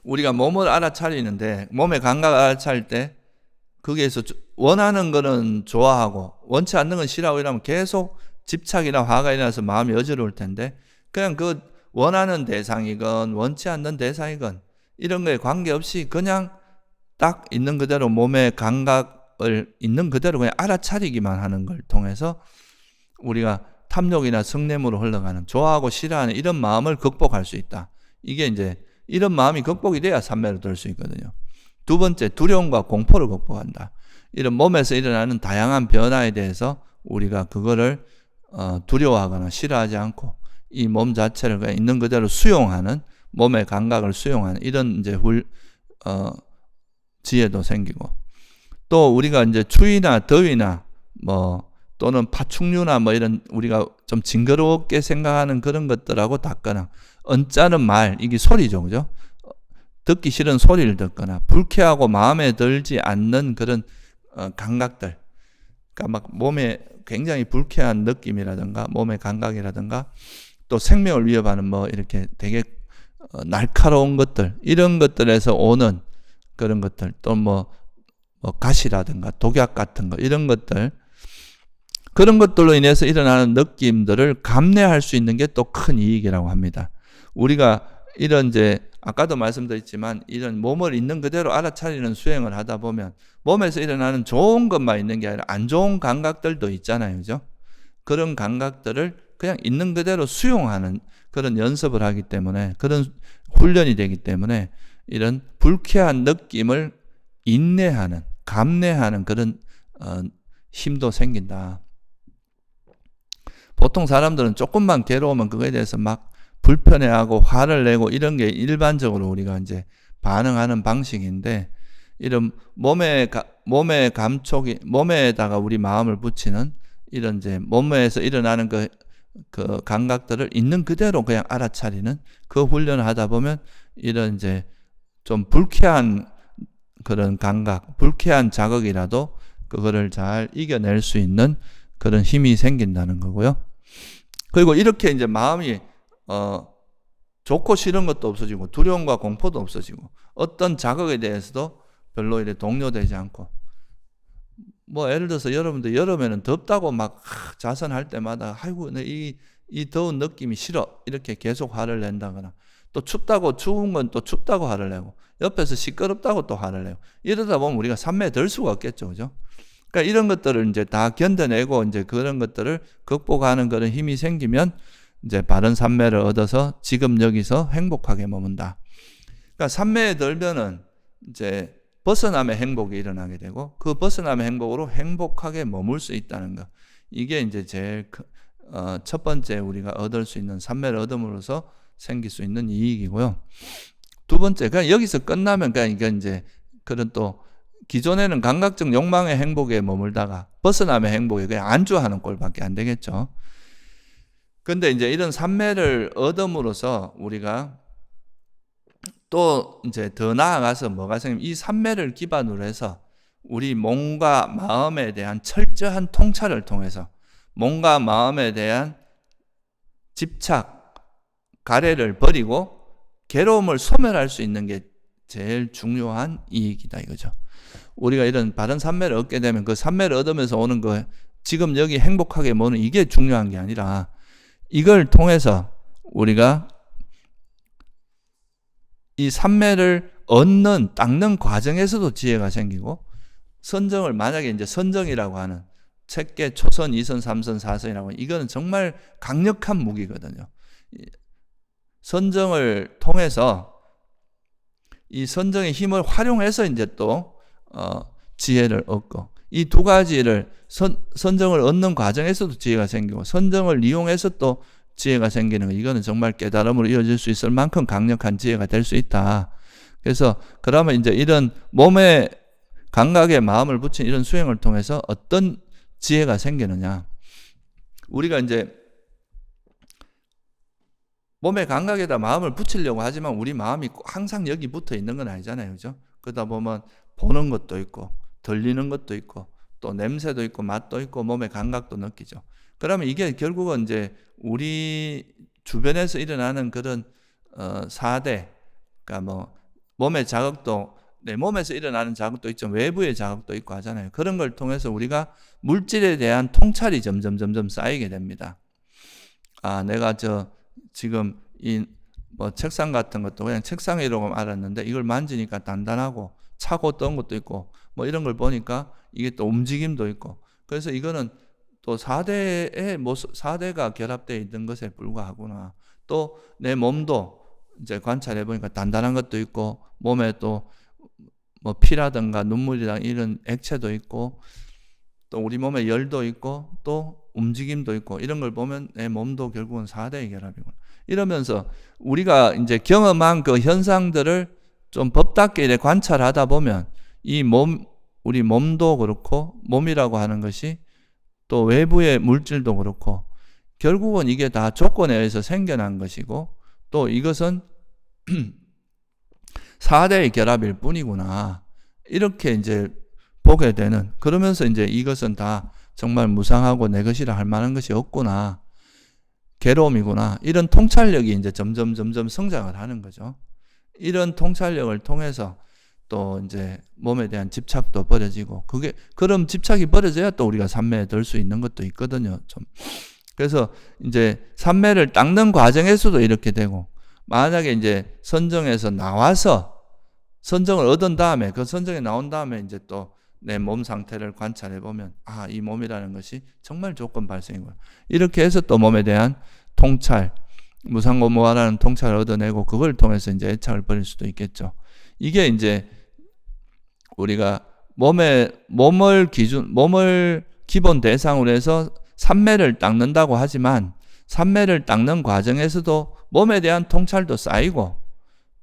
우리가 몸을 알아차리는데, 몸의 감각을 알아차릴 때 거기에서 원하는 거는 좋아하고 원치 않는 건 싫어하고 이러면 계속 집착이나 화가 일어나서 마음이 어지러울 텐데, 그냥 그 원하는 대상이건 원치 않는 대상이건 이런 거에 관계없이 그냥 딱 있는 그대로 몸의 감각을 있는 그대로 그냥 알아차리기만 하는 걸 통해서 우리가 탐욕이나 성냄으로 흘러가는 좋아하고 싫어하는 이런 마음을 극복할 수 있다. 이게 이제 이런 마음이 극복이 돼야 삼매를 얻을 수 있거든요. 두 번째, 두려움과 공포를 극복한다. 이런 몸에서 일어나는 다양한 변화에 대해서 우리가 그거를 두려워하거나 싫어하지 않고 이 몸 자체를 그냥 있는 그대로 수용하는, 몸의 감각을 수용하는 이런 이제 지혜도 생기고, 또 우리가 이제 추위나 더위나 또는 파충류나 이런 우리가 좀 징그럽게 생각하는 그런 것들하고 닿거나, 언짢은 말, 이게 소리죠, 그죠? 듣기 싫은 소리를 듣거나 불쾌하고 마음에 들지 않는 그런 감각들, 그러니까 막 몸에 굉장히 불쾌한 느낌이라든가 몸의 감각이라든가 또 생명을 위협하는 이렇게 되게 날카로운 것들, 이런 것들에서 오는 그런 것들, 또 가시라든가 독약 같은 거, 이런 것들, 그런 것들로 인해서 일어나는 느낌들을 감내할 수 있는 게 또 큰 이익이라고 합니다. 우리가 이런 이제 아까도 말씀드렸지만 이런 몸을 있는 그대로 알아차리는 수행을 하다 보면 몸에서 일어나는 좋은 것만 있는 게 아니라 안 좋은 감각들도 있잖아요, 그죠? 그런 감각들을 그냥 있는 그대로 수용하는 그런 연습을 하기 때문에, 그런 훈련이 되기 때문에 이런 불쾌한 느낌을 인내하는, 감내하는 그런 힘도 생긴다. 보통 사람들은 조금만 괴로우면 그거에 대해서 막 불편해하고 화를 내고 이런 게 일반적으로 우리가 이제 반응하는 방식인데, 이런 몸의 감촉이, 몸에다가 우리 마음을 붙이는 이런 이제 몸에서 일어나는 그 감각들을 있는 그대로 그냥 알아차리는 그 훈련을 하다 보면 이런 이제 좀 불쾌한 그런 감각, 불쾌한 자극이라도 그거를 잘 이겨낼 수 있는 그런 힘이 생긴다는 거고요. 그리고 이렇게 이제 마음이 좋고 싫은 것도 없어지고 두려움과 공포도 없어지고 어떤 자극에 대해서도 별로 이렇게 동요되지 않고, 예를 들어서 여러분들 여름에는 덥다고 막 자선할 때마다 아이고 이 더운 느낌이 싫어 이렇게 계속 화를 낸다거나, 또 춥다고 추운 건 또 춥다고 화를 내고 옆에서 시끄럽다고 또 화를 내고, 이러다 보면 우리가 삼매에 들 수가 없겠죠, 그죠? 그러니까 이런 것들을 이제 다 견뎌내고 이제 그런 것들을 극복하는 그런 힘이 생기면 이제 바른 삼매를 얻어서 지금 여기서 행복하게 머문다. 그러니까 삼매에 들면은 이제 벗어남의 행복이 일어나게 되고 그 벗어남의 행복으로 행복하게 머물 수 있다는 것. 이게 이제 제일 첫 번째 우리가 얻을 수 있는, 삼매를 얻음으로써 생길 수 있는 이익이고요. 두 번째, 그냥 여기서 끝나면 그냥 이게 이제 그런 또 기존에는 감각적 욕망의 행복에 머물다가 벗어남의 행복에 그냥 안주하는 꼴밖에 안 되겠죠. 근데 이제 이런 삼매를 얻음으로써 우리가 또 이제 더 나아가서 뭐가 생기면 이 삼매를 기반으로 해서 우리 몸과 마음에 대한 철저한 통찰을 통해서 몸과 마음에 대한 집착, 가래를 버리고 괴로움을 소멸할 수 있는 게 제일 중요한 이익이다 이거죠. 우리가 이런 바른 삼매를 얻게 되면 그 삼매를 얻으면서 오는 거, 지금 여기 행복하게 뭐는 이게 중요한 게 아니라 이걸 통해서 우리가 이 삼매를 얻는, 닦는 과정에서도 지혜가 생기고, 선정을 만약에 이제 선정이라고 하는 책계 초선, 2선, 3선, 4선이라고 이거는 정말 강력한 무기거든요. 선정을 통해서 이 선정의 힘을 활용해서 이제 또 지혜를 얻고, 이 두 가지를 선정을 얻는 과정에서도 지혜가 생기고 선정을 이용해서 또 지혜가 생기는 거, 이거는 정말 깨달음으로 이어질 수 있을 만큼 강력한 지혜가 될 수 있다. 그래서 그러면 이제 이런 몸의 감각에 마음을 붙인 이런 수행을 통해서 어떤 지혜가 생기느냐. 우리가 이제 몸의 감각에다 마음을 붙이려고 하지만 우리 마음이 항상 여기 붙어 있는 건 아니잖아요. 그죠? 그러다 보면 보는 것도 있고, 들리는 것도 있고, 또 냄새도 있고, 맛도 있고, 몸의 감각도 느끼죠. 그러면 이게 결국은 이제 우리 주변에서 일어나는 그런 4대, 그러니까 뭐 몸의 자극도, 내 몸에서 일어나는 자극도 있죠. 외부의 자극도 있고 하잖아요. 그런 걸 통해서 우리가 물질에 대한 통찰이 점점 쌓이게 됩니다. 아, 내가 지금 이 뭐 책상 같은 것도 그냥 책상이라고 알았는데 이걸 만지니까 단단하고 차고 떤 것도 있고 뭐 이런 걸 보니까 이게 또 움직임도 있고, 그래서 이거는 또 4대가 결합되어 있는 것에 불과하구나. 또 내 몸도 이제 관찰해 보니까 단단한 것도 있고, 몸에 또 뭐 피라든가 눈물이랑 이런 액체도 있고, 또 우리 몸에 열도 있고, 또 움직임도 있고, 이런 걸 보면 내 몸도 결국은 4대의 결합이구나. 이러면서 우리가 이제 경험한 그 현상들을 좀 법답게 이렇게 관찰하다 보면 우리 몸도 그렇고, 몸이라고 하는 것이 또 외부의 물질도 그렇고, 결국은 이게 다 조건에 의해서 생겨난 것이고, 또 이것은 4대의 결합일 뿐이구나. 이렇게 이제 보게 되는, 그러면서 이제 이것은 다 정말 무상하고 내 것이라 할 만한 것이 없구나. 괴로움이구나. 이런 통찰력이 이제 점점 성장을 하는 거죠. 이런 통찰력을 통해서 또 이제 몸에 대한 집착도 버려지고, 그럼 집착이 버려져야 또 우리가 삼매에 들 수 있는 것도 있거든요. 좀. 그래서 이제 삼매를 닦는 과정에서도 이렇게 되고, 만약에 이제 선정에서 나와서 선정을 얻은 다음에 그 선정에 나온 다음에 이제 또 내 몸 상태를 관찰해 보면, 아, 이 몸이라는 것이 정말 조건 발생이구나. 이렇게 해서 또 몸에 대한 통찰, 무상고무하라는 통찰을 얻어내고, 그걸 통해서 이제 애착을 버릴 수도 있겠죠. 이게 이제 우리가 몸을 기본 대상으로 해서 삼매를 닦는다고 하지만, 삼매를 닦는 과정에서도 몸에 대한 통찰도 쌓이고,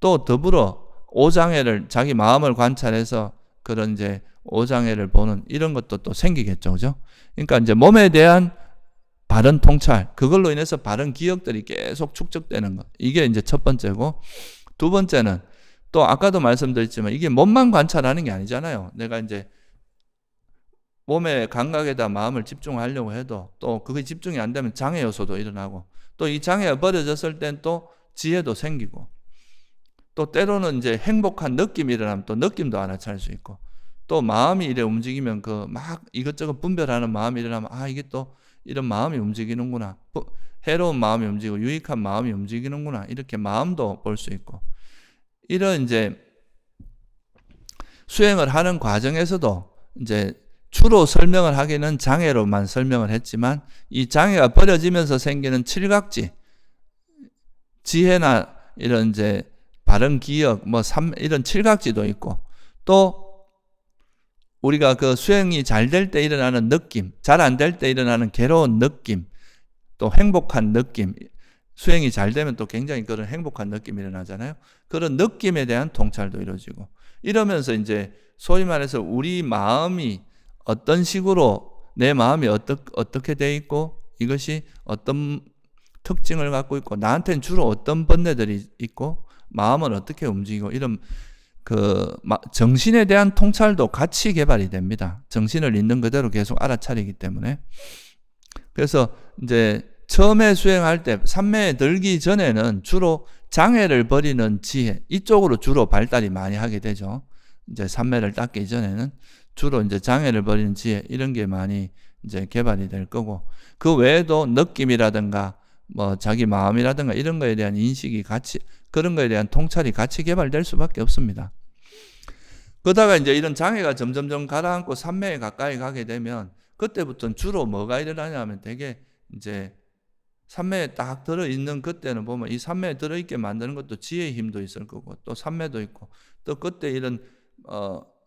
또 더불어 오장애를, 자기 마음을 관찰해서 그런 이제 오장애를 보는 이런 것도 또 생기겠죠. 그죠? 그러니까 이제 몸에 대한 바른 통찰, 그걸로 인해서 바른 기억들이 계속 축적되는 것. 이게 이제 첫 번째고, 두 번째는 또 아까도 말씀드렸지만 이게 몸만 관찰하는 게 아니잖아요. 내가 이제 몸의 감각에다 마음을 집중하려고 해도 또 그게 집중이 안 되면 장애 요소도 일어나고, 또 이 장애가 버려졌을 땐 또 지혜도 생기고, 또 때로는 이제 행복한 느낌이 일어나면 또 느낌도 알아차릴 수 있고, 또 마음이 이래 움직이면 그 막 이것저것 분별하는 마음이 일어나면, 아, 이게 또 이런 마음이 움직이는구나. 해로운 마음이 움직이고 유익한 마음이 움직이는구나. 이렇게 마음도 볼 수 있고, 이런 이제 수행을 하는 과정에서도 이제 주로 설명을 하기는 장애로만 설명을 했지만, 이 장애가 버려지면서 생기는 칠각지, 지혜나 이런 이제 바른 기억, 이런 칠각지도 있고, 또 우리가 그 수행이 잘 될 때 일어나는 느낌, 잘 안 될 때 일어나는 괴로운 느낌, 또 행복한 느낌, 수행이 잘 되면 또 굉장히 그런 행복한 느낌이 일어나잖아요. 그런 느낌에 대한 통찰도 이루어지고, 이러면서 이제 소위 말해서 우리 마음이 어떤 식으로, 내 마음이 어떻게 돼 있고, 이것이 어떤 특징을 갖고 있고, 나한테는 주로 어떤 번뇌들이 있고, 마음은 어떻게 움직이고, 이런 정신에 대한 통찰도 같이 개발이 됩니다. 정신을 있는 그대로 계속 알아차리기 때문에. 그래서 이제 처음에 수행할 때 삼매에 들기 전에는 주로 장애를 버리는 지혜, 이쪽으로 주로 발달이 많이 하게 되죠. 이제 삼매를 닦기 전에는 주로 이제 장애를 버리는 지혜, 이런 게 많이 이제 개발이 될 거고, 그 외에도 느낌이라든가 자기 마음이라든가 이런 거에 대한 인식이 같이, 그런 거에 대한 통찰이 같이 개발될 수밖에 없습니다. 그러다가 이제 이런 장애가 점점 가라앉고 삼매에 가까이 가게 되면, 그때부터는 주로 뭐가 일어나냐면 되게 이제 삼매에 딱 들어있는 그때는 보면 이 삼매에 들어있게 만드는 것도 지혜의 힘도 있을 거고, 또 삼매도 있고, 또 그때 이런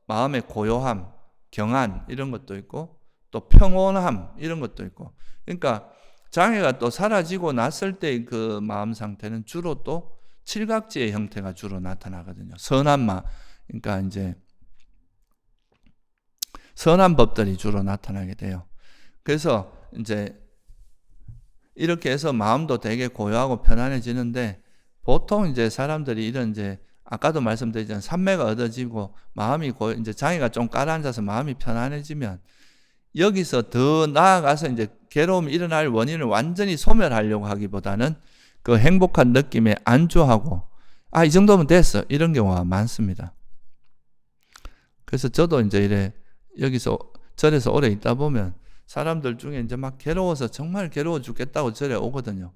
마음의 고요함, 경안 이런 것도 있고, 또 평온함 이런 것도 있고, 그러니까 장애가 또 사라지고 났을 때 그 마음 상태는 주로 또 칠각지의 형태가 주로 나타나거든요. 선한 그러니까 이제 선한 법들이 주로 나타나게 돼요. 그래서 이제 이렇게 해서 마음도 되게 고요하고 편안해지는데, 보통 이제 사람들이 이런 이제 아까도 말씀드렸지만 삼매가 얻어지고 마음이 이제 장애가 좀 깔아앉아서 마음이 편안해지면 여기서 더 나아가서 이제 괴로움이 일어날 원인을 완전히 소멸하려고 하기보다는 그 행복한 느낌에 안주하고 이 정도면 됐어, 이런 경우가 많습니다. 그래서 저도 이제 이래 여기서 절에서 오래 있다 보면 사람들 중에 이제 막 괴로워서 정말 괴로워 죽겠다고 절에 오거든요.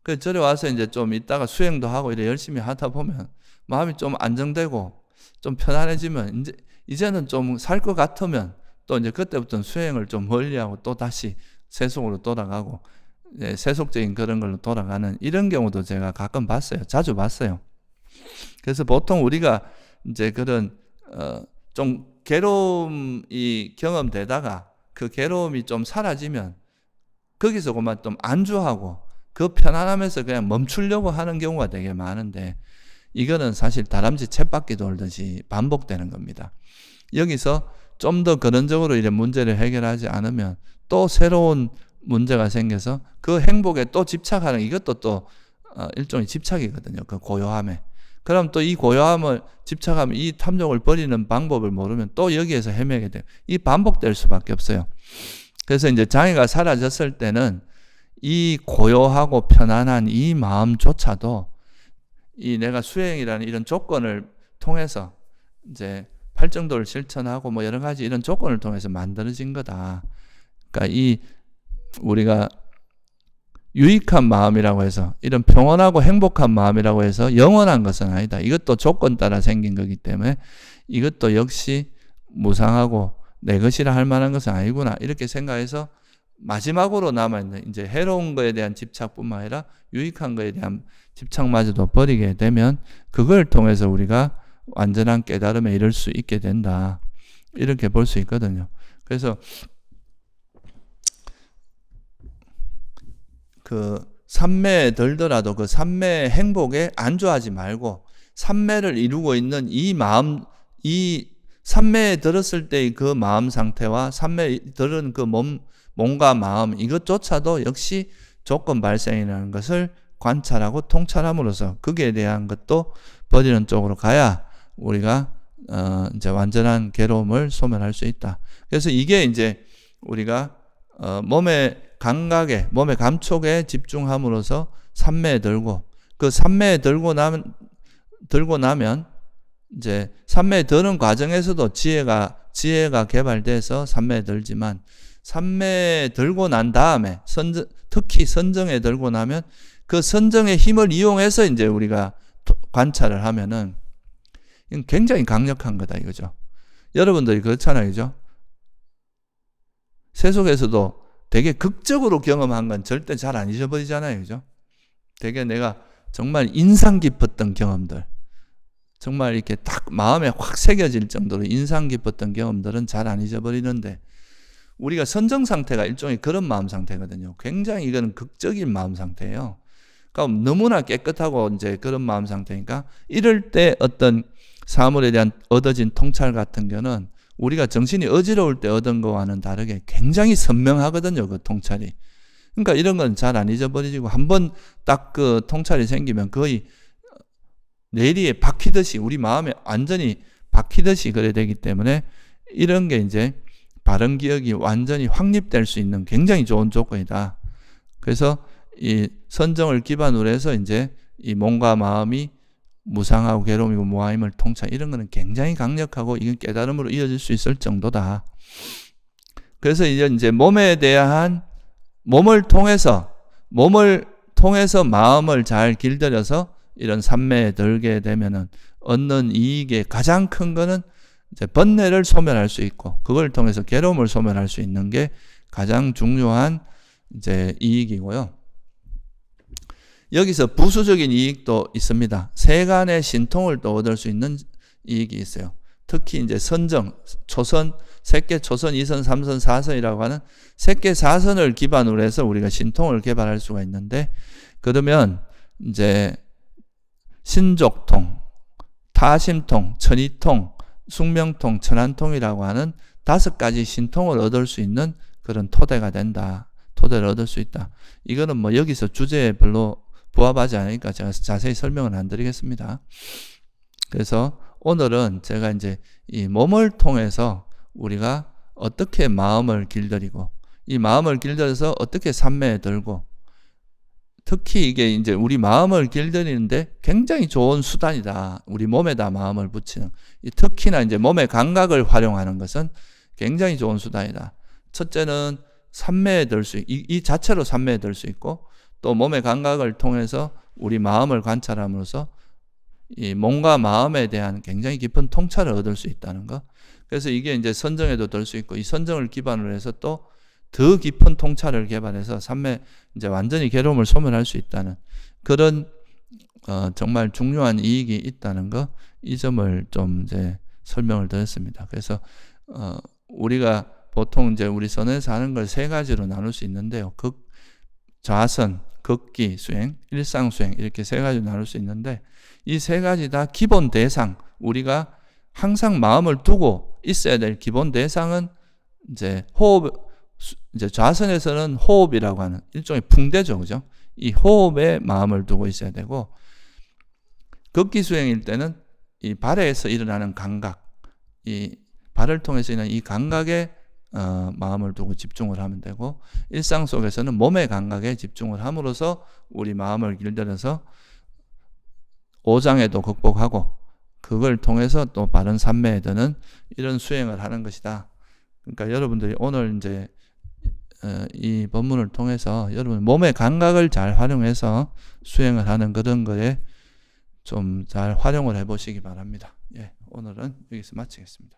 그 절에 와서 이제 좀 있다가 수행도 하고 이래 열심히 하다 보면 마음이 좀 안정되고 좀 편안해지면 이제는 좀 살 것 같으면 또 이제 그때부터는 수행을 좀 멀리하고 또 다시 세속으로 돌아가고 세속적인 그런 걸로 돌아가는 이런 경우도 제가 가끔 봤어요. 자주 봤어요. 그래서 보통 우리가 이제 그런 좀 괴로움이 경험되다가 그 괴로움이 좀 사라지면 거기서 그만 좀 안주하고 그 편안함에서 그냥 멈추려고 하는 경우가 되게 많은데, 이거는 사실 다람쥐 쳇바퀴 돌듯이 반복되는 겁니다. 여기서 좀 더 근원적으로 이런 문제를 해결하지 않으면 또 새로운 문제가 생겨서 그 행복에 또 집착하는, 이것도 또 일종의 집착이거든요. 그 고요함에. 그럼 또 이 고요함을 집착하면 이 탐욕을 버리는 방법을 모르면 또 여기에서 헤매게 돼요. 이 반복될 수밖에 없어요. 그래서 이제 장애가 사라졌을 때는 이 고요하고 편안한 이 마음조차도 이 내가 수행이라는 이런 조건을 통해서 이제 팔정도를 실천하고 뭐 여러 가지 이런 조건을 통해서 만들어진 거다. 그러니까 이 우리가 유익한 마음이라고 해서 이런 평온하고 행복한 마음이라고 해서 영원한 것은 아니다. 이것도 조건 따라 생긴 거기 때문에 이것도 역시 무상하고 내 것이라 할 만한 것은 아니구나, 이렇게 생각해서 마지막으로 남아있는 이제 해로운 거에 대한 집착뿐만 아니라 유익한 거에 대한 집착마저도 버리게 되면 그걸 통해서 우리가 완전한 깨달음에 이를 수 있게 된다, 이렇게 볼 수 있거든요. 그래서 그 삼매에 들더라도 그 삼매의 행복에 안주하지 말고 삼매를 이루고 있는 이 마음, 이 삼매에 들었을 때의 그 마음 상태와 삼매에 들은 그 몸과 마음, 이것조차도 역시 조건 발생이라는 것을 관찰하고 통찰함으로써 거기에 대한 것도 버리는 쪽으로 가야 우리가 이제 완전한 괴로움을 소멸할 수 있다. 그래서 이게 이제 우리가 몸의 감각에, 몸의 감촉에 집중함으로써 삼매에 들고, 그 삼매에 들고 나면 이제 삼매에 드는 과정에서도 지혜가 개발돼서 삼매에 들지만, 삼매에 들고 난 다음에 특히 선정에 들고 나면 그 선정의 힘을 이용해서 이제 우리가 관찰을 하면은 이건 굉장히 강력한 거다 이거죠. 여러분들이 그렇잖아요, 그죠? 세속에서도 되게 극적으로 경험한 건 절대 잘 안 잊어버리잖아요, 그죠? 되게 내가 정말 인상 깊었던 경험들, 정말 이렇게 딱 마음에 확 새겨질 정도로 인상 깊었던 경험들은 잘 안 잊어버리는데, 우리가 선정 상태가 일종의 그런 마음 상태거든요. 굉장히 이거는 극적인 마음 상태예요. 그러니까 너무나 깨끗하고 이제 그런 마음 상태니까 이럴 때 어떤 사물에 대한 얻어진 통찰 같은 경우는 우리가 정신이 어지러울 때 얻은 거와는 다르게 굉장히 선명하거든요, 그 통찰이. 그러니까 이런 건 잘 안 잊어버리고 한번 딱 그 통찰이 생기면 거의 뇌리에 박히듯이, 우리 마음에 완전히 박히듯이 그래 되기 때문에 이런 게 이제 바른 기억이 완전히 확립될 수 있는 굉장히 좋은 조건이다. 그래서 이 선정을 기반으로 해서 이제 이 몸과 마음이 무상하고 괴로움이고 무아임을 통찰, 이런 거는 굉장히 강력하고 이건 깨달음으로 이어질 수 있을 정도다. 그래서 이제 몸에 대한 몸을 통해서 마음을 잘 길들여서 이런 삼매에 들게 되면은 얻는 이익의 가장 큰 거는 이제 번뇌를 소멸할 수 있고, 그걸 통해서 괴로움을 소멸할 수 있는 게 가장 중요한 이제 이익이고요. 여기서 부수적인 이익도 있습니다. 세간의 신통을 또 얻을 수 있는 이익이 있어요. 특히 이제 선정, 초선, 색계 초선, 2선, 3선, 4선이라고 하는 색계 4선을 기반으로 해서 우리가 신통을 개발할 수가 있는데, 그러면 이제 신족통, 타심통, 천의통, 숙명통, 천안통이라고 하는 5가지 신통을 얻을 수 있는 그런 토대가 된다. 토대를 얻을 수 있다. 이거는 뭐 여기서 주제에 별로 부합하지 않으니까 제가 자세히 설명을 안 드리겠습니다. 그래서 오늘은 제가 이제 이 몸을 통해서 우리가 어떻게 마음을 길들이고, 이 마음을 길들여서 어떻게 삼매에 들고, 특히 이게 이제 우리 마음을 길들이는데 굉장히 좋은 수단이다. 우리 몸에다 마음을 붙이는. 특히나 이제 몸의 감각을 활용하는 것은 굉장히 좋은 수단이다. 첫째는 삼매에 들 수, 이 자체로 삼매에 들 수 있고, 또 몸의 감각을 통해서 우리 마음을 관찰함으로써 이 몸과 마음에 대한 굉장히 깊은 통찰을 얻을 수 있다는 것. 그래서 이게 이제 선정에도 들 수 있고, 이 선정을 기반으로 해서 또 더 깊은 통찰을 개발해서 삼매 이제 완전히 괴로움을 소멸할 수 있다는 그런 정말 중요한 이익이 있다는 거, 이 점을 좀 이제 설명을 드렸습니다. 그래서 우리가 보통 이제 우리 선에서 하는 걸 3가지로 나눌 수 있는데요. 좌선, 극기 수행, 일상 수행, 이렇게 3가지로 나눌 수 있는데, 이 3가지 다 기본 대상, 우리가 항상 마음을 두고 있어야 될 기본 대상은 이제 호흡, 이제 좌선에서는 호흡이라고 하는 일종의 붕대죠, 그죠? 이 호흡에 마음을 두고 있어야 되고, 극기 수행일 때는 이 발에서 일어나는 감각, 이 발을 통해서 일어나는 이 감각에 마음을 두고 집중을 하면 되고, 일상 속에서는 몸의 감각에 집중을 함으로써 우리 마음을 길들여서 오장에도 극복하고, 그걸 통해서 또 바른 삼매에 드는 이런 수행을 하는 것이다. 그러니까 여러분들이 오늘 이제 이 본문을 통해서 여러분 몸의 감각을 잘 활용해서 수행을 하는 그런 거에 좀 잘 활용을 해보시기 바랍니다. 예, 오늘은 여기서 마치겠습니다.